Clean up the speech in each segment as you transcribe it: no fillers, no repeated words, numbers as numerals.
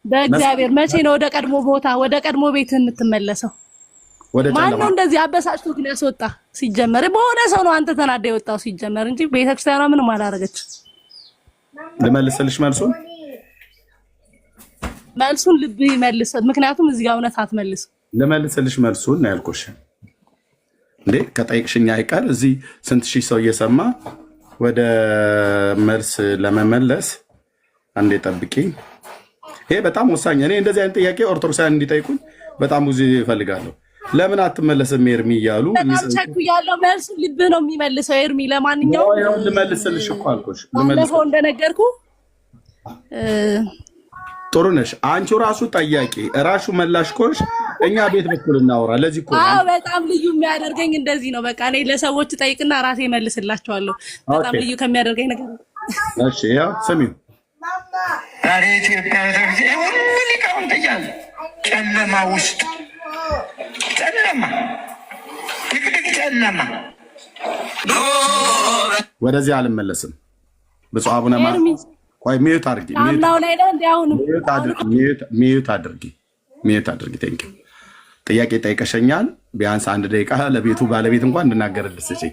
በእግዚአብሔር መቼ ነው ወደ ቀድሞ ቦታ ወደ ቀድሞ ቤት የምትመለሰው? ማን ነው እንደዚህ አበሳጭቶ ግን ያስወጣ? ሲጀመር በሆነ ሰው ነው አንተ ተናዳ የወጣው ሲጀመር እንጂ ቤተክርስቲያኗ ምንም አላረገች። ልመልስልሽ መልሱን ልብ ይመልስ። ምክንያቱም እዚህ ጋር እውነት አትመልስ። ልመልስልሽ መልሱን ነው ያልኩሽ እንዴ። ከጠይቅሽኝ አይቀር እዚህ ስንት ሺህ ሰው እየሰማ ወደ መልስ ለመመለስ አንዴ ጠብቂ። ይሄ በጣም ወሳኝ። እኔ እንደዚህ አይነት ጥያቄ ኦርቶዶክሳውያን እንዲጠይቁኝ በጣም ብዙ ይፈልጋለሁ። ለምን አትመለስም ኤርሚ እያሉ ያለው መልሱ ልብ ነው የሚመልሰው ኤርሚ። ለማንኛውም ልመልስልሽ እኮ አልኩሽ። ባለፈው እንደነገርኩ ጥሩ ነሽ አንቺ ራሱ ጠያቂ ራሱ መላሽ ኮሽ እኛ ቤት በኩል እናወራ። ለዚህ እኮ በጣም ልዩ የሚያደርገኝ እንደዚህ ነው። በቃ እኔ ለሰዎች ጠይቅና ራሴ መልስላቸዋለሁ። በጣም ልዩ ከሚያደርገኝ ነገር እሺ፣ ያው ስሚው ዛሬ ኢትዮጵያ ሁሉ ሊቃውንት እያሉ ጨለማ ውስጥ ጨለማ ድቅድቅ ጨለማ ወደዚህ አልመለስም። ብፁዕ አቡነ ቆይ ሚዩት አድርጊ። ሚዩት አድርጊ። ቴንክ ዩ። ጥያቄ ጠይቀሸኛል። ቢያንስ 1 ደቂቃ ለቤቱ ባለቤት እንኳን እንድናገርልሽ ስጪኝ።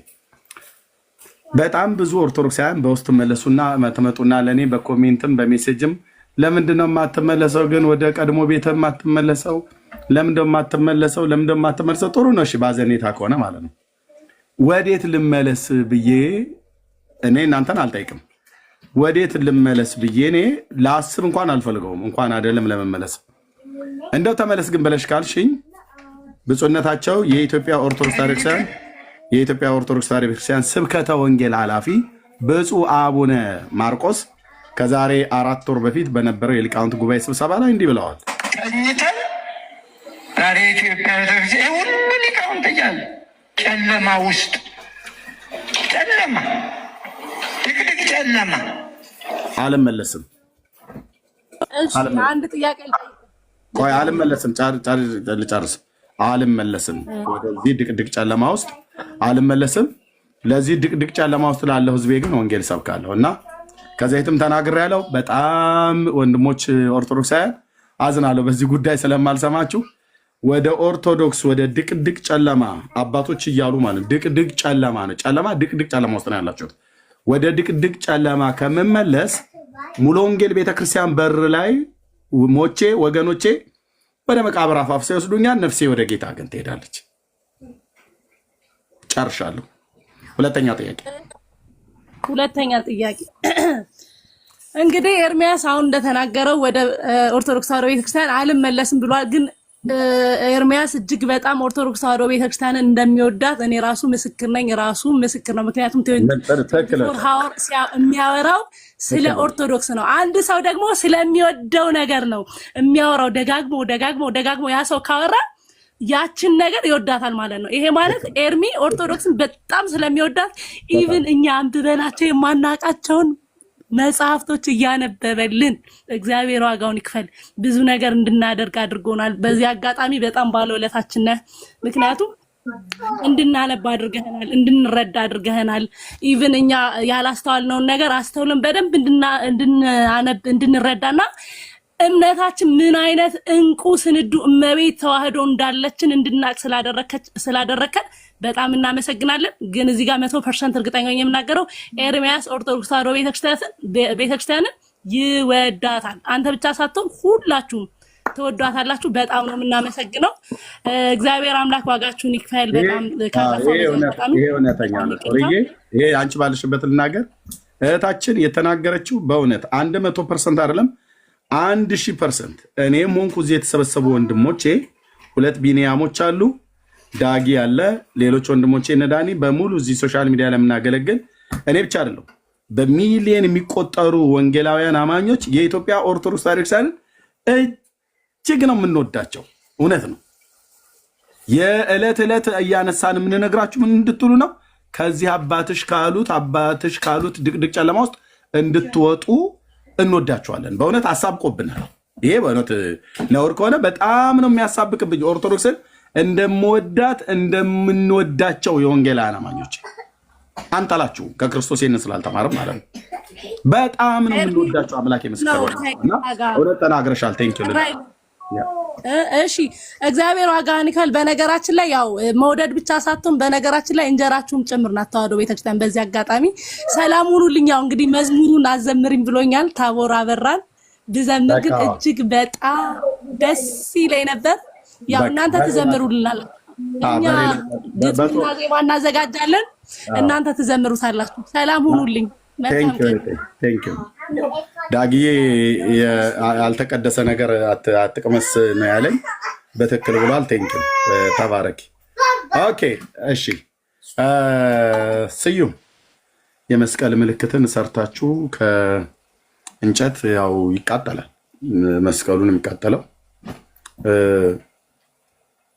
በጣም ብዙ ኦርቶዶክሳውያን በውስጥ መለሱና ተመጡና ለኔ በኮሜንትም በሜሴጅም ለምንድነው የማትመለሰው ግን ወደ ቀድሞ ቤት የማትመለሰው? ለምንድነው የማትመለሰው? ጥሩ ነው። እሺ ባዘኔታ ከሆነ ማለት ነው። ወዴት ልመለስ ብዬ እኔ እናንተን አልጠይቅም። ወዴት ልመለስ ብዬ እኔ ላስብ እንኳን አልፈልገውም። እንኳን አይደለም ለመመለስ። እንደው ተመለስ ግን ብለሽ ካልሽኝ ብፁዕነታቸው የኢትዮጵያ ኦርቶዶክስ ተዋሕዶ ቤተክርስቲያን ስብከተ ወንጌል ኃላፊ ብፁዕ አቡነ ማርቆስ ከዛሬ 4 ወር በፊት በነበረው የሊቃውንት ጉባኤ ስብሰባ ላይ እንዲህ ብለዋል። ቀኝተን ዛሬ ኢትዮጵያ ቤተክርስቲያን ሁሉ ሊቃውንት እያሉ ጨለማ ውስጥ ጨለማ ድቅድቅ ጨለማ አልመለስም። አንድ ጥያቄ ቆይ፣ አልመለስም። ልጨርስ። አልመለስም። ወደዚህ ድቅድቅ ጨለማ ውስጥ አልመለስም። ለዚህ ድቅድቅ ጨለማ ውስጥ ላለው ህዝቤ ግን ወንጌል ሰብካለሁ እና ከዚህም ተናግሬያለሁ። በጣም ወንድሞች ኦርቶዶክሳውያን አዝናለሁ በዚህ ጉዳይ ስለማልሰማችሁ። ወደ ኦርቶዶክስ ወደ ድቅድቅ ጨለማ አባቶች እያሉ ማለት ድቅድቅ ጨለማ ነው። ጨለማ ድቅድቅ ጨለማ ውስጥ ነው ያላችሁት። ወደ ድቅድቅ ጨለማ ከምመለስ ሙሉ ወንጌል ቤተክርስቲያን በር ላይ ሞቼ ወገኖቼ ወደ መቃብር አፋፍ ሲወስዱኛል፣ ነፍሴ ወደ ጌታ ግን ትሄዳለች። ጨርሻለሁ። ሁለተኛ ጥያቄ እንግዲህ ኤርሚያስ አሁን እንደተናገረው ወደ ኦርቶዶክስ ተዋሕዶ ቤተክርስቲያን አልመለስም ብሏል። ግን ኤርሚያስ እጅግ በጣም ኦርቶዶክስ ተዋሕዶ ቤተክርስቲያንን እንደሚወዳት እኔ ራሱ ምስክር ነኝ። ራሱ ምስክር ነው። ምክንያቱም የሚያወራው ስለ ኦርቶዶክስ ነው። አንድ ሰው ደግሞ ስለሚወደው ነገር ነው የሚያወራው። ደጋግሞ ያ ሰው ካወራ ያችን ነገር ይወዳታል ማለት ነው። ይሄ ማለት ኤርሚ ኦርቶዶክስን በጣም ስለሚወዳት ኢቭን እኛ አንብበናቸው የማናቃቸውን መጽሐፍቶች እያነበበልን እግዚአብሔር ዋጋውን ይክፈል ብዙ ነገር እንድናደርግ አድርጎናል። በዚህ አጋጣሚ በጣም ባለውለታችን ነህ። ምክንያቱም እንድናነብ አድርገህናል፣ እንድንረዳ አድርገህናል። ኢቭን እኛ ያላስተዋልነውን ነገር አስተውለን በደንብ እንድንረዳና እምነታችን ምን አይነት እንቁ ስንዱ እመቤት ተዋህዶ እንዳለችን እንድናቅ ስላደረከን በጣም እናመሰግናለን። ግን እዚህ ጋር 100% እርግጠኛ ነኝ የምናገረው ኤርሚያስ ኦርቶዶክስ ተዋህዶ ቤተክርስቲያንን ይወዳታል። አንተ ብቻ ሳትሆን ሁላችሁም ትወዷታላችሁ። በጣም ነው የምናመሰግነው። እግዚአብሔር አምላክ ዋጋችሁን ይክፈል። በጣም ይሄ እውነተኛ ነው። ይሄ አንቺ ባለሽበት ልናገር እህታችን የተናገረችው በእውነት 100% አይደለም 1000%። እኔም ሆንኩ እዚህ የተሰበሰቡ ወንድሞቼ 2 ቢኒያሞች አሉ፣ ዳጊ አለ፣ ሌሎች ወንድሞቼ ነዳኒ በሙሉ እዚህ ሶሻል ሚዲያ ላይ የምናገለግል እኔ ብቻ አይደለም በሚሊየን የሚቆጠሩ ወንጌላውያን አማኞች የኢትዮጵያ ኦርቶዶክስ ተዋሕዶ ቤተክርስቲያንን እጅግ ነው የምንወዳቸው። እውነት ነው። የዕለት ዕለት እያነሳን የምንነግራችሁ ምን እንድትሉ ነው? ከዚህ አባትሽ ካሉት ድቅድቅ ጨለማ ውስጥ እንድትወጡ እንወዳቸዋለን። በእውነት አሳብቆብናል። ይሄ በእውነት ነውር ከሆነ በጣም ነው የሚያሳብቅብኝ። ኦርቶዶክስን እንደምወዳት እንደምንወዳቸው የወንጌላውያን አማኞች አንጠላችሁ ከክርስቶስ ይህንን ስላልተማርም ማለት ነው። በጣም ነው የምንወዳቸው አምላክ የመስከረውና እውነት ተናግረሻል። ቴንኪው። እሺ እግዚአብሔር ዋጋህን ይክፈል። በነገራችን ላይ ያው መውደድ ብቻ ሳትሆን በነገራችን ላይ እንጀራችሁም ጭምር ናት ተዋህዶ ቤተክርስቲያን። በዚህ አጋጣሚ ሰላም ሁኑልኝ። ያው እንግዲህ መዝሙሩን አዘምሪኝ ብሎኛል ታቦር አበራን። ብዘምር ግን እጅግ በጣም ደስ ይለኝ ነበር። ያው እናንተ ትዘምሩልናል፣ እኛ ግጥምና ዜማ እናዘጋጃለን፣ እናንተ ትዘምሩታላችሁ። ሰላም ሁኑልኝ። ቴንኪው ዳግዬ። ያልተቀደሰ ነገር አትቅመስ ነው ያለኝ። በትክክል ብሏል። ቴንኪው ተባረኪ። ኦኬ እሺ። ስዩም የመስቀል ምልክትን ሰርታችሁ ከእንጨት ያው ይቃጠላል፣ መስቀሉን የሚቃጠለው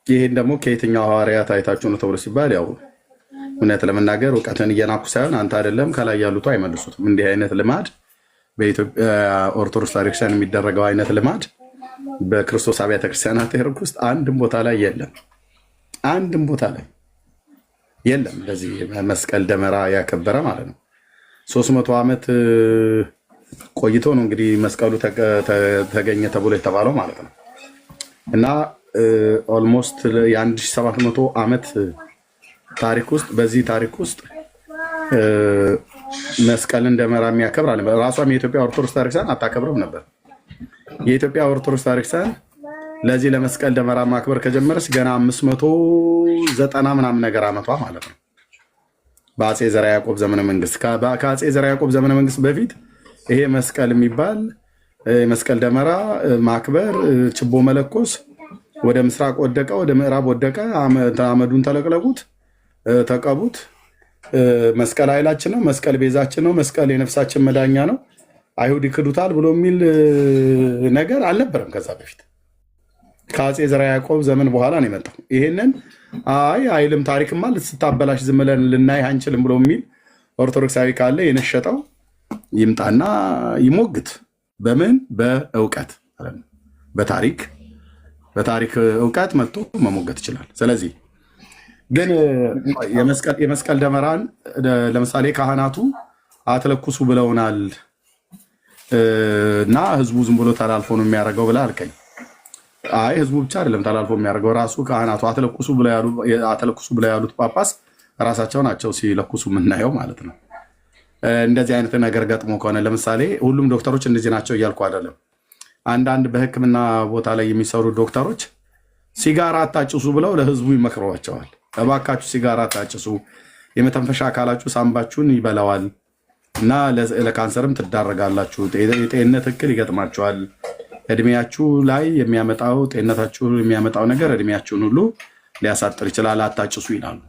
ይሄን ደግሞ ከየትኛው ሐዋርያት አይታችሁ ነው ተብሎ ሲባል ያው እውነት ለመናገር እውቀትን እየናኩ ሳይሆን አንተ አይደለም ከላይ ያሉት አይመልሱትም። እንዲህ አይነት ልማድ በኢትዮጵያ ኦርቶዶክስ ቤተክርስቲያን የሚደረገው አይነት ልማድ በክርስቶስ አብያተ ክርስቲያናት ውስጥ አንድም ቦታ ላይ የለም። አንድም ቦታ ላይ የለም። እንደዚህ መስቀል ደመራ ያከበረ ማለት ነው። 300 ዓመት ቆይቶ ነው እንግዲህ መስቀሉ ተገኘ ተብሎ የተባለው ማለት ነው። እና ኦልሞስት የ1700 ዓመት ታሪክ ውስጥ በዚህ ታሪክ ውስጥ መስቀልን ደመራ የሚያከብር አለ። ራሷም የኢትዮጵያ ኦርቶዶክስ ቤተክርስቲያን አታከብርም ነበር። የኢትዮጵያ ኦርቶዶክስ ቤተክርስቲያን ለዚህ ለመስቀል ደመራ ማክበር ከጀመረች ገና 590 ምናምን ነገር ዓመቷ ማለት ነው። በአፄ ዘርዓ ያዕቆብ ዘመነ መንግስት። ከአፄ ዘርዓ ያዕቆብ ዘመነ መንግስት በፊት ይሄ መስቀል የሚባል መስቀል ደመራ ማክበር፣ ችቦ መለኮስ ወደ ምስራቅ ወደቀ፣ ወደ ምዕራብ ወደቀ፣ አመዱን ተለቅለቁት፣ ተቀቡት፣ መስቀል ኃይላችን ነው፣ መስቀል ቤዛችን ነው፣ መስቀል የነፍሳችን መዳኛ ነው፣ አይሁድ ይክዱታል ብሎ የሚል ነገር አልነበረም ከዛ በፊት። ከአፄ ዘርዓ ያዕቆብ ዘመን በኋላ ነው የመጣው። ይሄንን አይልም ታሪክማ ስታበላሽ ዝም ብለን ልናይ አንችልም ብሎ የሚል ኦርቶዶክሳዊ ካለ የነሸጠው ይምጣና ይሞግት። በምን በእውቀት በታሪክ እውቀት መጥቶ መሞገት ይችላል። ስለዚህ ግን የመስቀል ደመራን ለምሳሌ ካህናቱ አትለኩሱ ብለውናል እና ህዝቡ ዝም ብሎ ተላልፎ ነው የሚያደርገው ብለህ አልከኝ። አይ ህዝቡ ብቻ አይደለም ተላልፎ የሚያደርገው፣ ራሱ ካህናቱ አትለኩሱ ብለው ያሉት ጳጳስ ራሳቸው ናቸው ሲለኩሱ የምናየው ማለት ነው። እንደዚህ አይነት ነገር ገጥሞ ከሆነ ለምሳሌ ሁሉም ዶክተሮች እንደዚህ ናቸው እያልኩ አይደለም። አንዳንድ በሕክምና ቦታ ላይ የሚሰሩ ዶክተሮች ሲጋራ አታጭሱ ብለው ለህዝቡ ይመክሯቸዋል። እባካችሁ ሲጋራ አታጭሱ፣ የመተንፈሻ አካላችሁ ሳምባችሁን ይበላዋል እና ለካንሰርም ትዳረጋላችሁ፣ የጤንነት እክል ይገጥማችኋል፣ እድሜያችሁ ላይ የሚያመጣው ጤንነታችሁ የሚያመጣው ነገር እድሜያችሁን ሁሉ ሊያሳጥር ይችላል፣ አታጭሱ ይላሉ።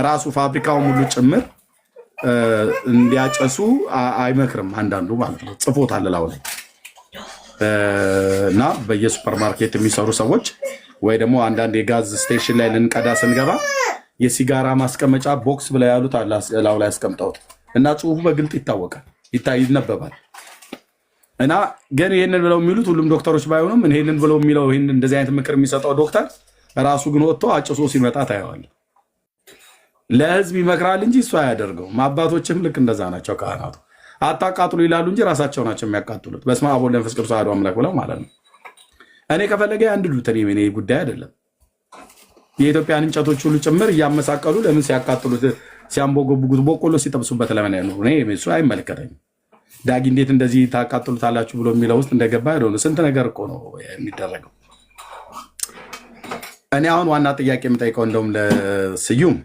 ራሱ ፋብሪካውም ሁሉ ጭምር እንዲያጨሱ አይመክርም አንዳንዱ ማለት ነው። ጽፎታል ላው ላይ እና በየሱፐር ማርኬት የሚሰሩ ሰዎች ወይ ደግሞ አንዳንድ የጋዝ ስቴሽን ላይ ልንቀዳ ስንገባ የሲጋራ ማስቀመጫ ቦክስ ብለው ያሉት ላው ላይ ያስቀምጠውት እና ጽሁፉ በግልጥ ይታወቃል፣ ይነበባል። እና ግን ይህንን ብለው የሚሉት ሁሉም ዶክተሮች ባይሆኑም ይህንን ብለው የሚለው እንደዚህ አይነት ምክር የሚሰጠው ዶክተር ራሱ ግን ወጥቶ አጭሶ ሲመጣ ታየዋል። ለህዝብ ይመክራል እንጂ እሱ አያደርገውም። አባቶችም ልክ እንደዛ ናቸው። ካህናቱ አታቃጥሉ ይላሉ እንጂ ራሳቸው ናቸው የሚያቃጥሉት። በስመ አብ ወወልድ ወመንፈስ ቅዱስ አሐዱ አምላክ ብለው ማለት ነው። እኔ ከፈለገ ያንድዱት፣ እኔ ጉዳይ አይደለም። የኢትዮጵያን እንጨቶች ሁሉ ጭምር እያመሳቀሉ ለምን ሲያቃጥሉት፣ ሲያንቦጎብጉት፣ በቆሎ ሲጠብሱበት ለምን ያሉ እሱ አይመለከተኝም። ዳጊ እንዴት እንደዚህ ታቃጥሉታላችሁ ብሎ የሚለው ውስጥ እንደገባ ሆነ ስንት ነገር እኮ ነው የሚደረገው። እኔ አሁን ዋና ጥያቄ የምጠይቀው እንደውም ለስዩም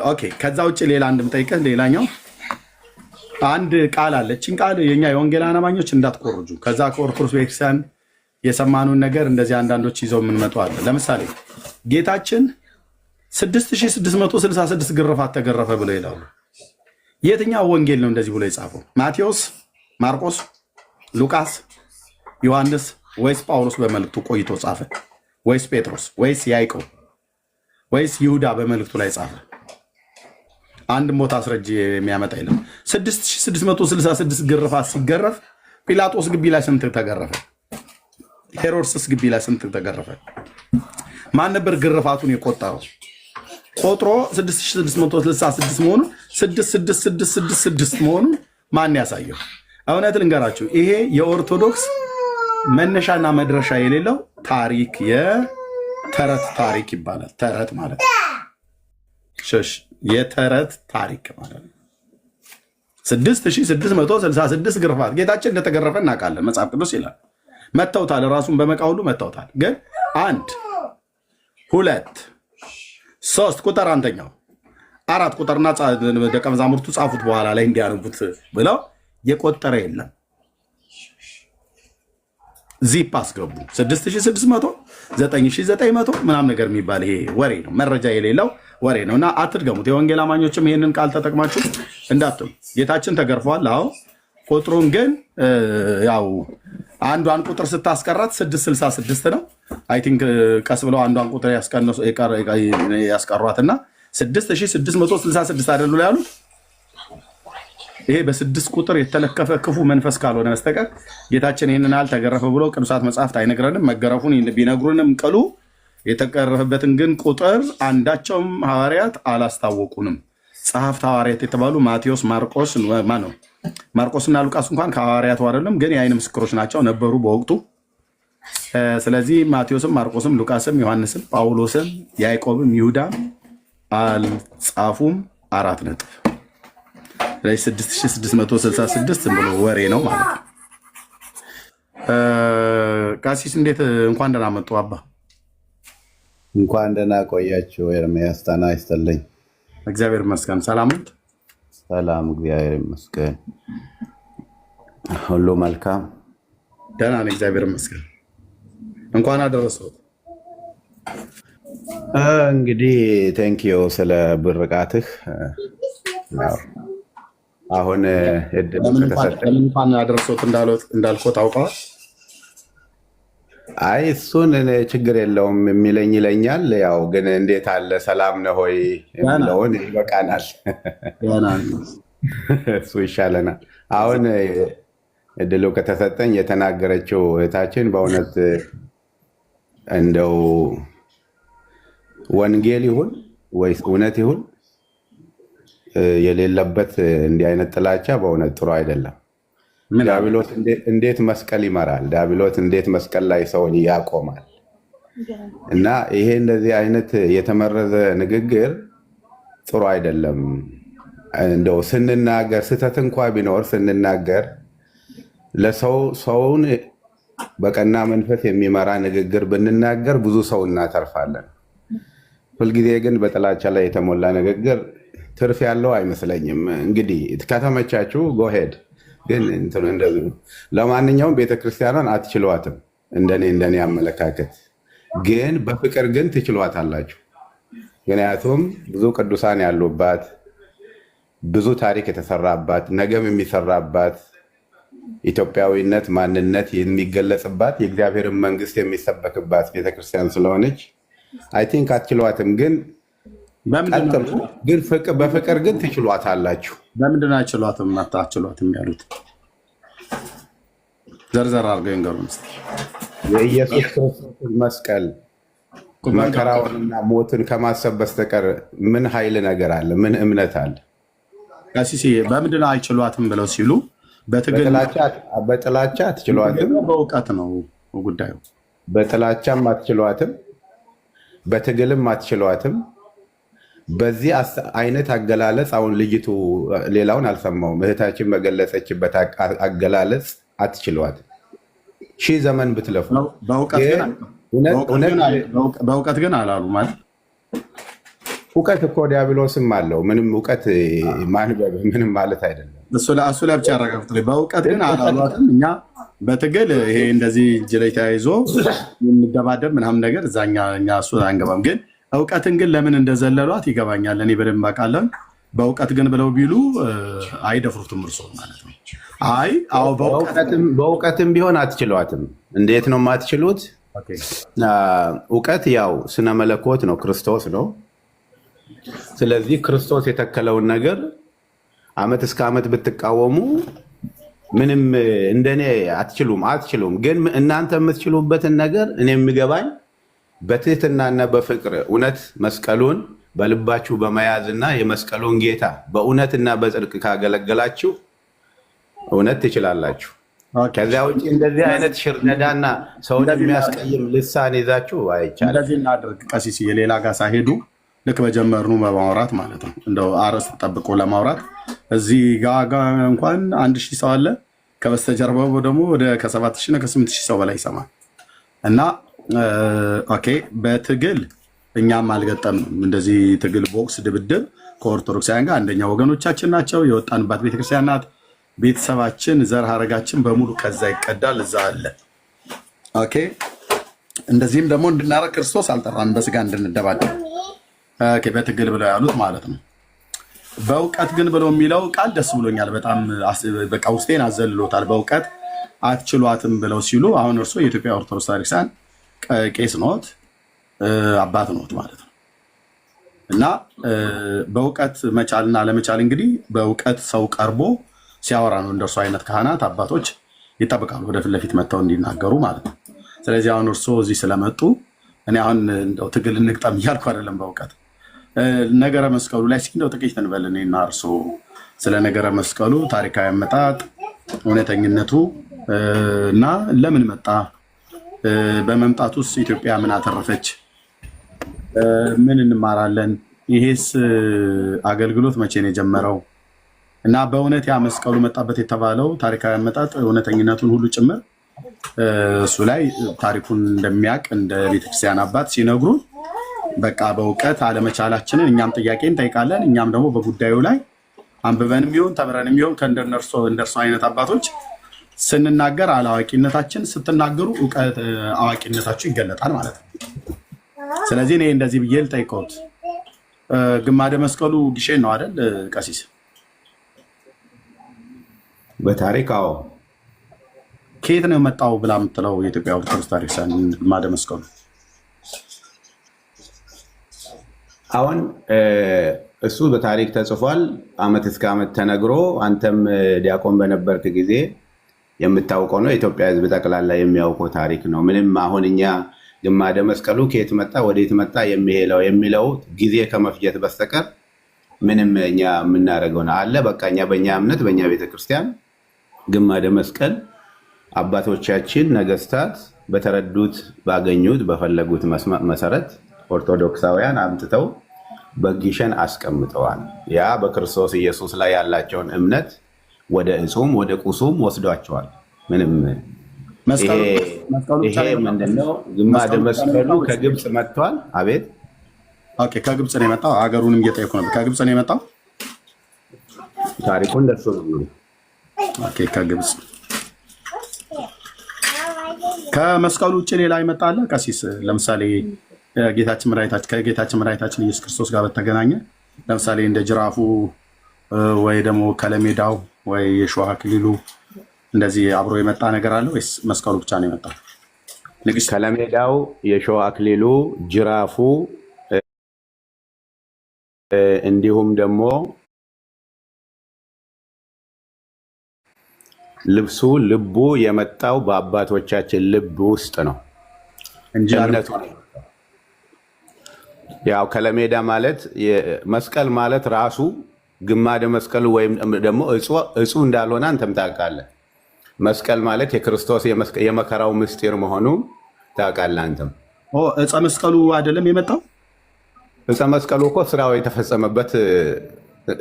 ኦኬ፣ ከዛ ውጭ ሌላ እንደምጠይቀህ ሌላኛው አንድ ቃል አለችን ቃል የኛ የወንጌላውያን አማኞች እንዳትቆርጁ ከዛ ከኦርቶዶክስ ቤተክርስቲያን የሰማኑን ነገር እንደዚህ አንዳንዶች ይዘው የምንመጡ አለ። ለምሳሌ ጌታችን 6666 ግርፋት ተገረፈ ብለው ይላሉ። የትኛው ወንጌል ነው እንደዚህ ብሎ የጻፈው? ማቴዎስ፣ ማርቆስ፣ ሉቃስ፣ ዮሐንስ ወይስ ጳውሎስ በመልእክቱ ቆይቶ ጻፈ? ወይስ ጴጥሮስ ወይስ ያዕቆብ ወይስ ይሁዳ በመልእክቱ ላይ ጻፈ? አንድም ቦታ አስረጅ የሚያመጣ የለም። 6666 ግርፋት ሲገረፍ ጲላጦስ ግቢ ላይ ስንት ተገረፈ? ሄሮድስስ ግቢ ላይ ስንት ተገረፈ? ማን ነበር ግርፋቱን የቆጠረው? ቆጥሮ 6666 መሆኑን 66666 መሆኑን ማን ያሳየው? እውነት ልንገራችሁ፣ ይሄ የኦርቶዶክስ መነሻና መድረሻ የሌለው ታሪክ የተረት ታሪክ ይባላል። ተረት ማለት የተረት ታሪክ ማለት ነው። 6666 ግርፋት ጌታችን እንደተገረፈ እናውቃለን። መጽሐፍ ቅዱስ ይላል። መተውታል፣ ራሱን በመቃውሉ መተውታል። ግን 1 2 3 ቁጥር አንተኛው 4 ቁጥርና ደቀ መዛሙርቱ ጻፉት በኋላ ላይ እንዲያነቡት ብለው የቆጠረ የለም። ዚፕ አስገቡ 6600 9900 ምናምን ነገር የሚባል ይሄ ወሬ ነው፣ መረጃ የሌለው ወሬ ነው። እና አትድገሙት። የወንጌል አማኞችም ይህንን ቃል ተጠቅማችሁ እንዳትሉ። ጌታችን ተገርፏል። አዎ ቁጥሩን ግን ያው አንዷን ቁጥር ስታስቀራት 666 ነው። አይ ቲንክ ቀስ ብለው አንዷን ቁጥር ያስቀሯትና 6666 አይደሉ ላይ ያሉት። ይሄ በ6 ቁጥር የተለከፈ ክፉ መንፈስ ካልሆነ በስተቀር ጌታችን ይህንን ያህል ተገረፈ ብሎ ቅዱሳት መጽሐፍት አይነግረንም። መገረፉን ቢነግሩንም ቅሉ የተቀረፈበትን ግን ቁጥር አንዳቸውም ሐዋርያት አላስታወቁንም። ጸሐፍት ሐዋርያት የተባሉ ማቴዎስ፣ ማርቆስ ማነው ማርቆስና ሉቃስ እንኳን ከሐዋርያቱ አይደለም፣ ግን የአይን ምስክሮች ናቸው ነበሩ በወቅቱ። ስለዚህ ማቴዎስም፣ ማርቆስም፣ ሉቃስም፣ ዮሐንስም፣ ጳውሎስም፣ ያዕቆብም ይሁዳም አልጻፉም። 4 ነጥብ። ስለዚህ 6666 ብሎ ወሬ ነው ማለት ነው። ቀሲስ እንዴት እንኳን ደህና መጡ አባ። እንኳን ደህና ቆያችሁ። ኤርምያስ ጤና ይስጥልኝ። እግዚአብሔር ይመስገን። ሰላም ነው? ሰላም፣ እግዚአብሔር ይመስገን። ሁሉ መልካም። ደህና ነኝ፣ እግዚአብሔር ይመስገን። እንኳን አደረሰዎት። እንግዲህ ቴንኪዩ ስለ ብርቃትህ። አሁን እንኳን አደረሰዎት እንዳልኩት ታውቀዋል። አይ እሱን ችግር የለውም የሚለኝ ይለኛል። ያው ግን እንዴት አለ ሰላም ነህ ሆይ የሚለውን ይበቃናል። እሱ ይሻለናል። አሁን እድሉ ከተሰጠኝ የተናገረችው እህታችን በእውነት እንደው ወንጌል ይሁን ወይስ እውነት ይሁን የሌለበት እንዲህ አይነት ጥላቻ በእውነት ጥሩ አይደለም። ዲያብሎስ እንዴት መስቀል ይመራል? ዲያብሎስ እንዴት መስቀል ላይ ሰውን ያቆማል? እና ይሄ እንደዚህ አይነት የተመረዘ ንግግር ጥሩ አይደለም። እንደው ስንናገር ስህተት እንኳ ቢኖር ስንናገር ሰውን በቀና መንፈስ የሚመራ ንግግር ብንናገር ብዙ ሰው እናተርፋለን። ሁልጊዜ ግን በጥላቻ ላይ የተሞላ ንግግር ትርፍ ያለው አይመስለኝም። እንግዲህ ከተመቻችሁ ጎሄድ ግን እንደዚህ ለማንኛውም ቤተክርስቲያኗን አትችሏትም። እንደኔ አመለካከት ግን በፍቅር ግን ትችሏታላችሁ። ምክንያቱም ብዙ ቅዱሳን ያሉባት፣ ብዙ ታሪክ የተሰራባት፣ ነገም የሚሰራባት፣ ኢትዮጵያዊነት ማንነት የሚገለጽባት፣ የእግዚአብሔርን መንግስት የሚሰበክባት ቤተክርስቲያን ስለሆነች አይ ቲንክ አትችሏትም። ግን በፍቅር ግን ትችሏታላችሁ። በምንድን ነው አይችሏትም? አትችሏትም ያሉት ዘርዘር አድርገው ይንገሩን። የኢየሱስ ክርስቶስ መስቀል መከራውንና ሞትን ከማሰብ በስተቀር ምን ኃይል ነገር አለ? ምን እምነት አለ? ቀሲስ በምንድን ነው አይችሏትም ብለው ሲሉ በጥላቻ አትችሏትም። በእውቀት ነው ጉዳዩ። በጥላቻም አትችሏትም፣ በትግልም አትችሏትም። በዚህ አይነት አገላለጽ አሁን ልጅቱ ሌላውን አልሰማውም፣ እህታችን በገለጸችበት አገላለጽ አትችሏትም። ሺህ ዘመን ብትለፉ በእውቀት ግን አላሉ ማለት እውቀት እኮ ዲያብሎስም አለው። ምንም እውቀት ማንበብ ምንም ማለት አይደለም። እሱ ላይ ብቻ ያረጋግጥ። በእውቀት ግን አላሏትም። እኛ በትግል ይሄ እንደዚህ እጅ ላይ ተያይዞ የሚደባደብ ምናምን ነገር እኛ እሱ አንገባም። ግን እውቀትን ግን ለምን እንደዘለሏት ይገባኛል። እኔ በደንብ አውቃለሁ። በእውቀት ግን ብለው ቢሉ አይደፍሩትም እርሶ ማለት ነው። በእውቀትም ቢሆን አትችሏትም። እንዴት ነው የማትችሉት? እውቀት ያው ስነ መለኮት ነው፣ ክርስቶስ ነው። ስለዚህ ክርስቶስ የተከለውን ነገር ዓመት እስከ ዓመት ብትቃወሙ ምንም እንደኔ አትችሉም። ግን እናንተ የምትችሉበትን ነገር እኔ የሚገባኝ በትህትናና በፍቅር እውነት መስቀሉን በልባችሁ በመያዝና የመስቀሉን ጌታ በእውነትና በጽድቅ ካገለገላችሁ እውነት ትችላላችሁ። ከዚያ ውጭ እንደዚህ አይነት ሽርነዳና ሰውን የሚያስቀይም ልሳን ይዛችሁ አይቻልም። እንደዚህ እናድርግ ቀሲስ፣ የሌላ ጋር ሳይሄዱ ልክ በጀመርኑ በማውራት ማለት ነው። እንደው አረስቱ ጠብቆ ለማውራት እዚህ ጋ እንኳን 1000 ሰው አለ። ከበስተጀርባው ደግሞ ወደ ከ7000 እና ከ8000 ሰው በላይ ይሰማል። እና ኦኬ በትግል እኛም አልገጠምንም። እንደዚህ ትግል ቦክስ ድብድብ ከኦርቶዶክሳውያን ጋር አንደኛ ወገኖቻችን ናቸው። የወጣንባት ቤተክርስቲያን ናት። ቤተሰባችን ዘር ሀረጋችን በሙሉ ከዛ ይቀዳል፣ እዛ አለ። ኦኬ እንደዚህም ደግሞ እንድናረግ ክርስቶስ አልጠራን፣ በስጋ እንድንደባደብ በትግል ብለው ያሉት ማለት ነው። በእውቀት ግን ብለው የሚለው ቃል ደስ ብሎኛል በጣም በቃ ውስጤን አዘልሎታል። በእውቀት አትችሏትም ብለው ሲሉ አሁን እርሶ የኢትዮጵያ ኦርቶዶክስ ቤተክርስቲያን ቄስ ኖት፣ አባት ኖት ማለት ነው። እና በእውቀት መቻልና ለመቻል እንግዲህ በእውቀት ሰው ቀርቦ ሲያወራ ነው። እንደርሱ አይነት ካህናት አባቶች ይጠብቃሉ ወደፊት ለፊት መጥተው እንዲናገሩ ማለት ነው። ስለዚህ አሁን እርሶ እዚህ ስለመጡ እኔ አሁን እንደው ትግል እንግጠም እያልኩ አይደለም። በእውቀት ነገረ መስቀሉ ላይ እንደው ጥቂት እንበል እኔና እርሶ ስለ ነገረ መስቀሉ ታሪካዊ አመጣጥ፣ እውነተኝነቱ እና ለምን መጣ፣ በመምጣቱስ ኢትዮጵያ ምን አተረፈች፣ ምን እንማራለን፣ ይሄስ አገልግሎት መቼ ነው የጀመረው እና በእውነት ያ መስቀሉ መጣበት የተባለው ታሪካዊ አመጣጥ እውነተኝነቱን ሁሉ ጭምር እሱ ላይ ታሪኩን እንደሚያውቅ እንደ ቤተክርስቲያን አባት ሲነግሩ በቃ በእውቀት አለመቻላችንን እኛም ጥያቄ እንጠይቃለን። እኛም ደግሞ በጉዳዩ ላይ አንብበንም ይሁን ተምረንም ይሁን እንደርሱ አይነት አባቶች ስንናገር አላዋቂነታችን፣ ስትናገሩ እውቀት አዋቂነታችሁ ይገለጣል ማለት ነው። ስለዚህ እኔ እንደዚህ ብዬ ልጠይቀውት፣ ግማደ መስቀሉ ግሼን ነው አይደል ቀሲስ? በታሪክ አዎ። ከየት ነው የመጣው ብላ የምትለው የኢትዮጵያ ኦርቶዶክስ ታሪክሳን ግማደ መስቀሉ? አሁን እሱ በታሪክ ተጽፏል። ዓመት እስከ ዓመት ተነግሮ አንተም ዲያቆን በነበርክ ጊዜ የምታውቀው ነው። የኢትዮጵያ ሕዝብ ጠቅላላ የሚያውቀው ታሪክ ነው። ምንም አሁን እኛ ግማደ መስቀሉ ከየት መጣ ወዴት መጣ የሚለው ጊዜ ከመፍጀት በስተቀር ምንም እኛ የምናደርገው አለ። በቃ እኛ በእኛ እምነት በእኛ ቤተክርስቲያን ግማደ መስቀል አባቶቻችን ነገስታት በተረዱት ባገኙት በፈለጉት መሰረት ኦርቶዶክሳውያን አምጥተው በግሸን አስቀምጠዋል። ያ በክርስቶስ ኢየሱስ ላይ ያላቸውን እምነት ወደ እጹም ወደ ቁሱም ወስዷቸዋል። ምንም ይሄ ምንድነው? ግማደ መስቀሉ ከግብፅ መጥቷል። አቤት ኦኬ፣ ከግብፅ ነው የመጣው። ሀገሩንም እየጠየኩ ነበር። ከግብፅ ነው የመጣው። ታሪኩ እንደሱ ነው። ኦኬ፣ ከግብፅ። ከመስቀሉ ውጭ ሌላ ይመጣል ቀሲስ? ለምሳሌ ከጌታችን መድኃኒታችን ኢየሱስ ክርስቶስ ጋር በተገናኘ ለምሳሌ እንደ ጅራፉ ወይ ደግሞ ከለሜዳው ወይ የሾህ አክሊሉ እንደዚህ አብሮ የመጣ ነገር አለ ወይስ መስቀሉ ብቻ ነው የመጣው? ከለሜዳው፣ የሾህ አክሊሉ፣ ጅራፉ እንዲሁም ደግሞ ልቡ የመጣው በአባቶቻችን ልብ ውስጥ ነው እንጂ እምነቱ ያው ከለሜዳ ማለት መስቀል ማለት ራሱ ግማደ መስቀሉ ወይም ደግሞ እጹ እንዳልሆነ አንተም ታውቃለህ። መስቀል ማለት የክርስቶስ የመከራው ምስጢር መሆኑ ታውቃለህ አንተም። ዕፀ መስቀሉ አይደለም የመጣው? ዕፀ መስቀሉ እኮ ስራው የተፈጸመበት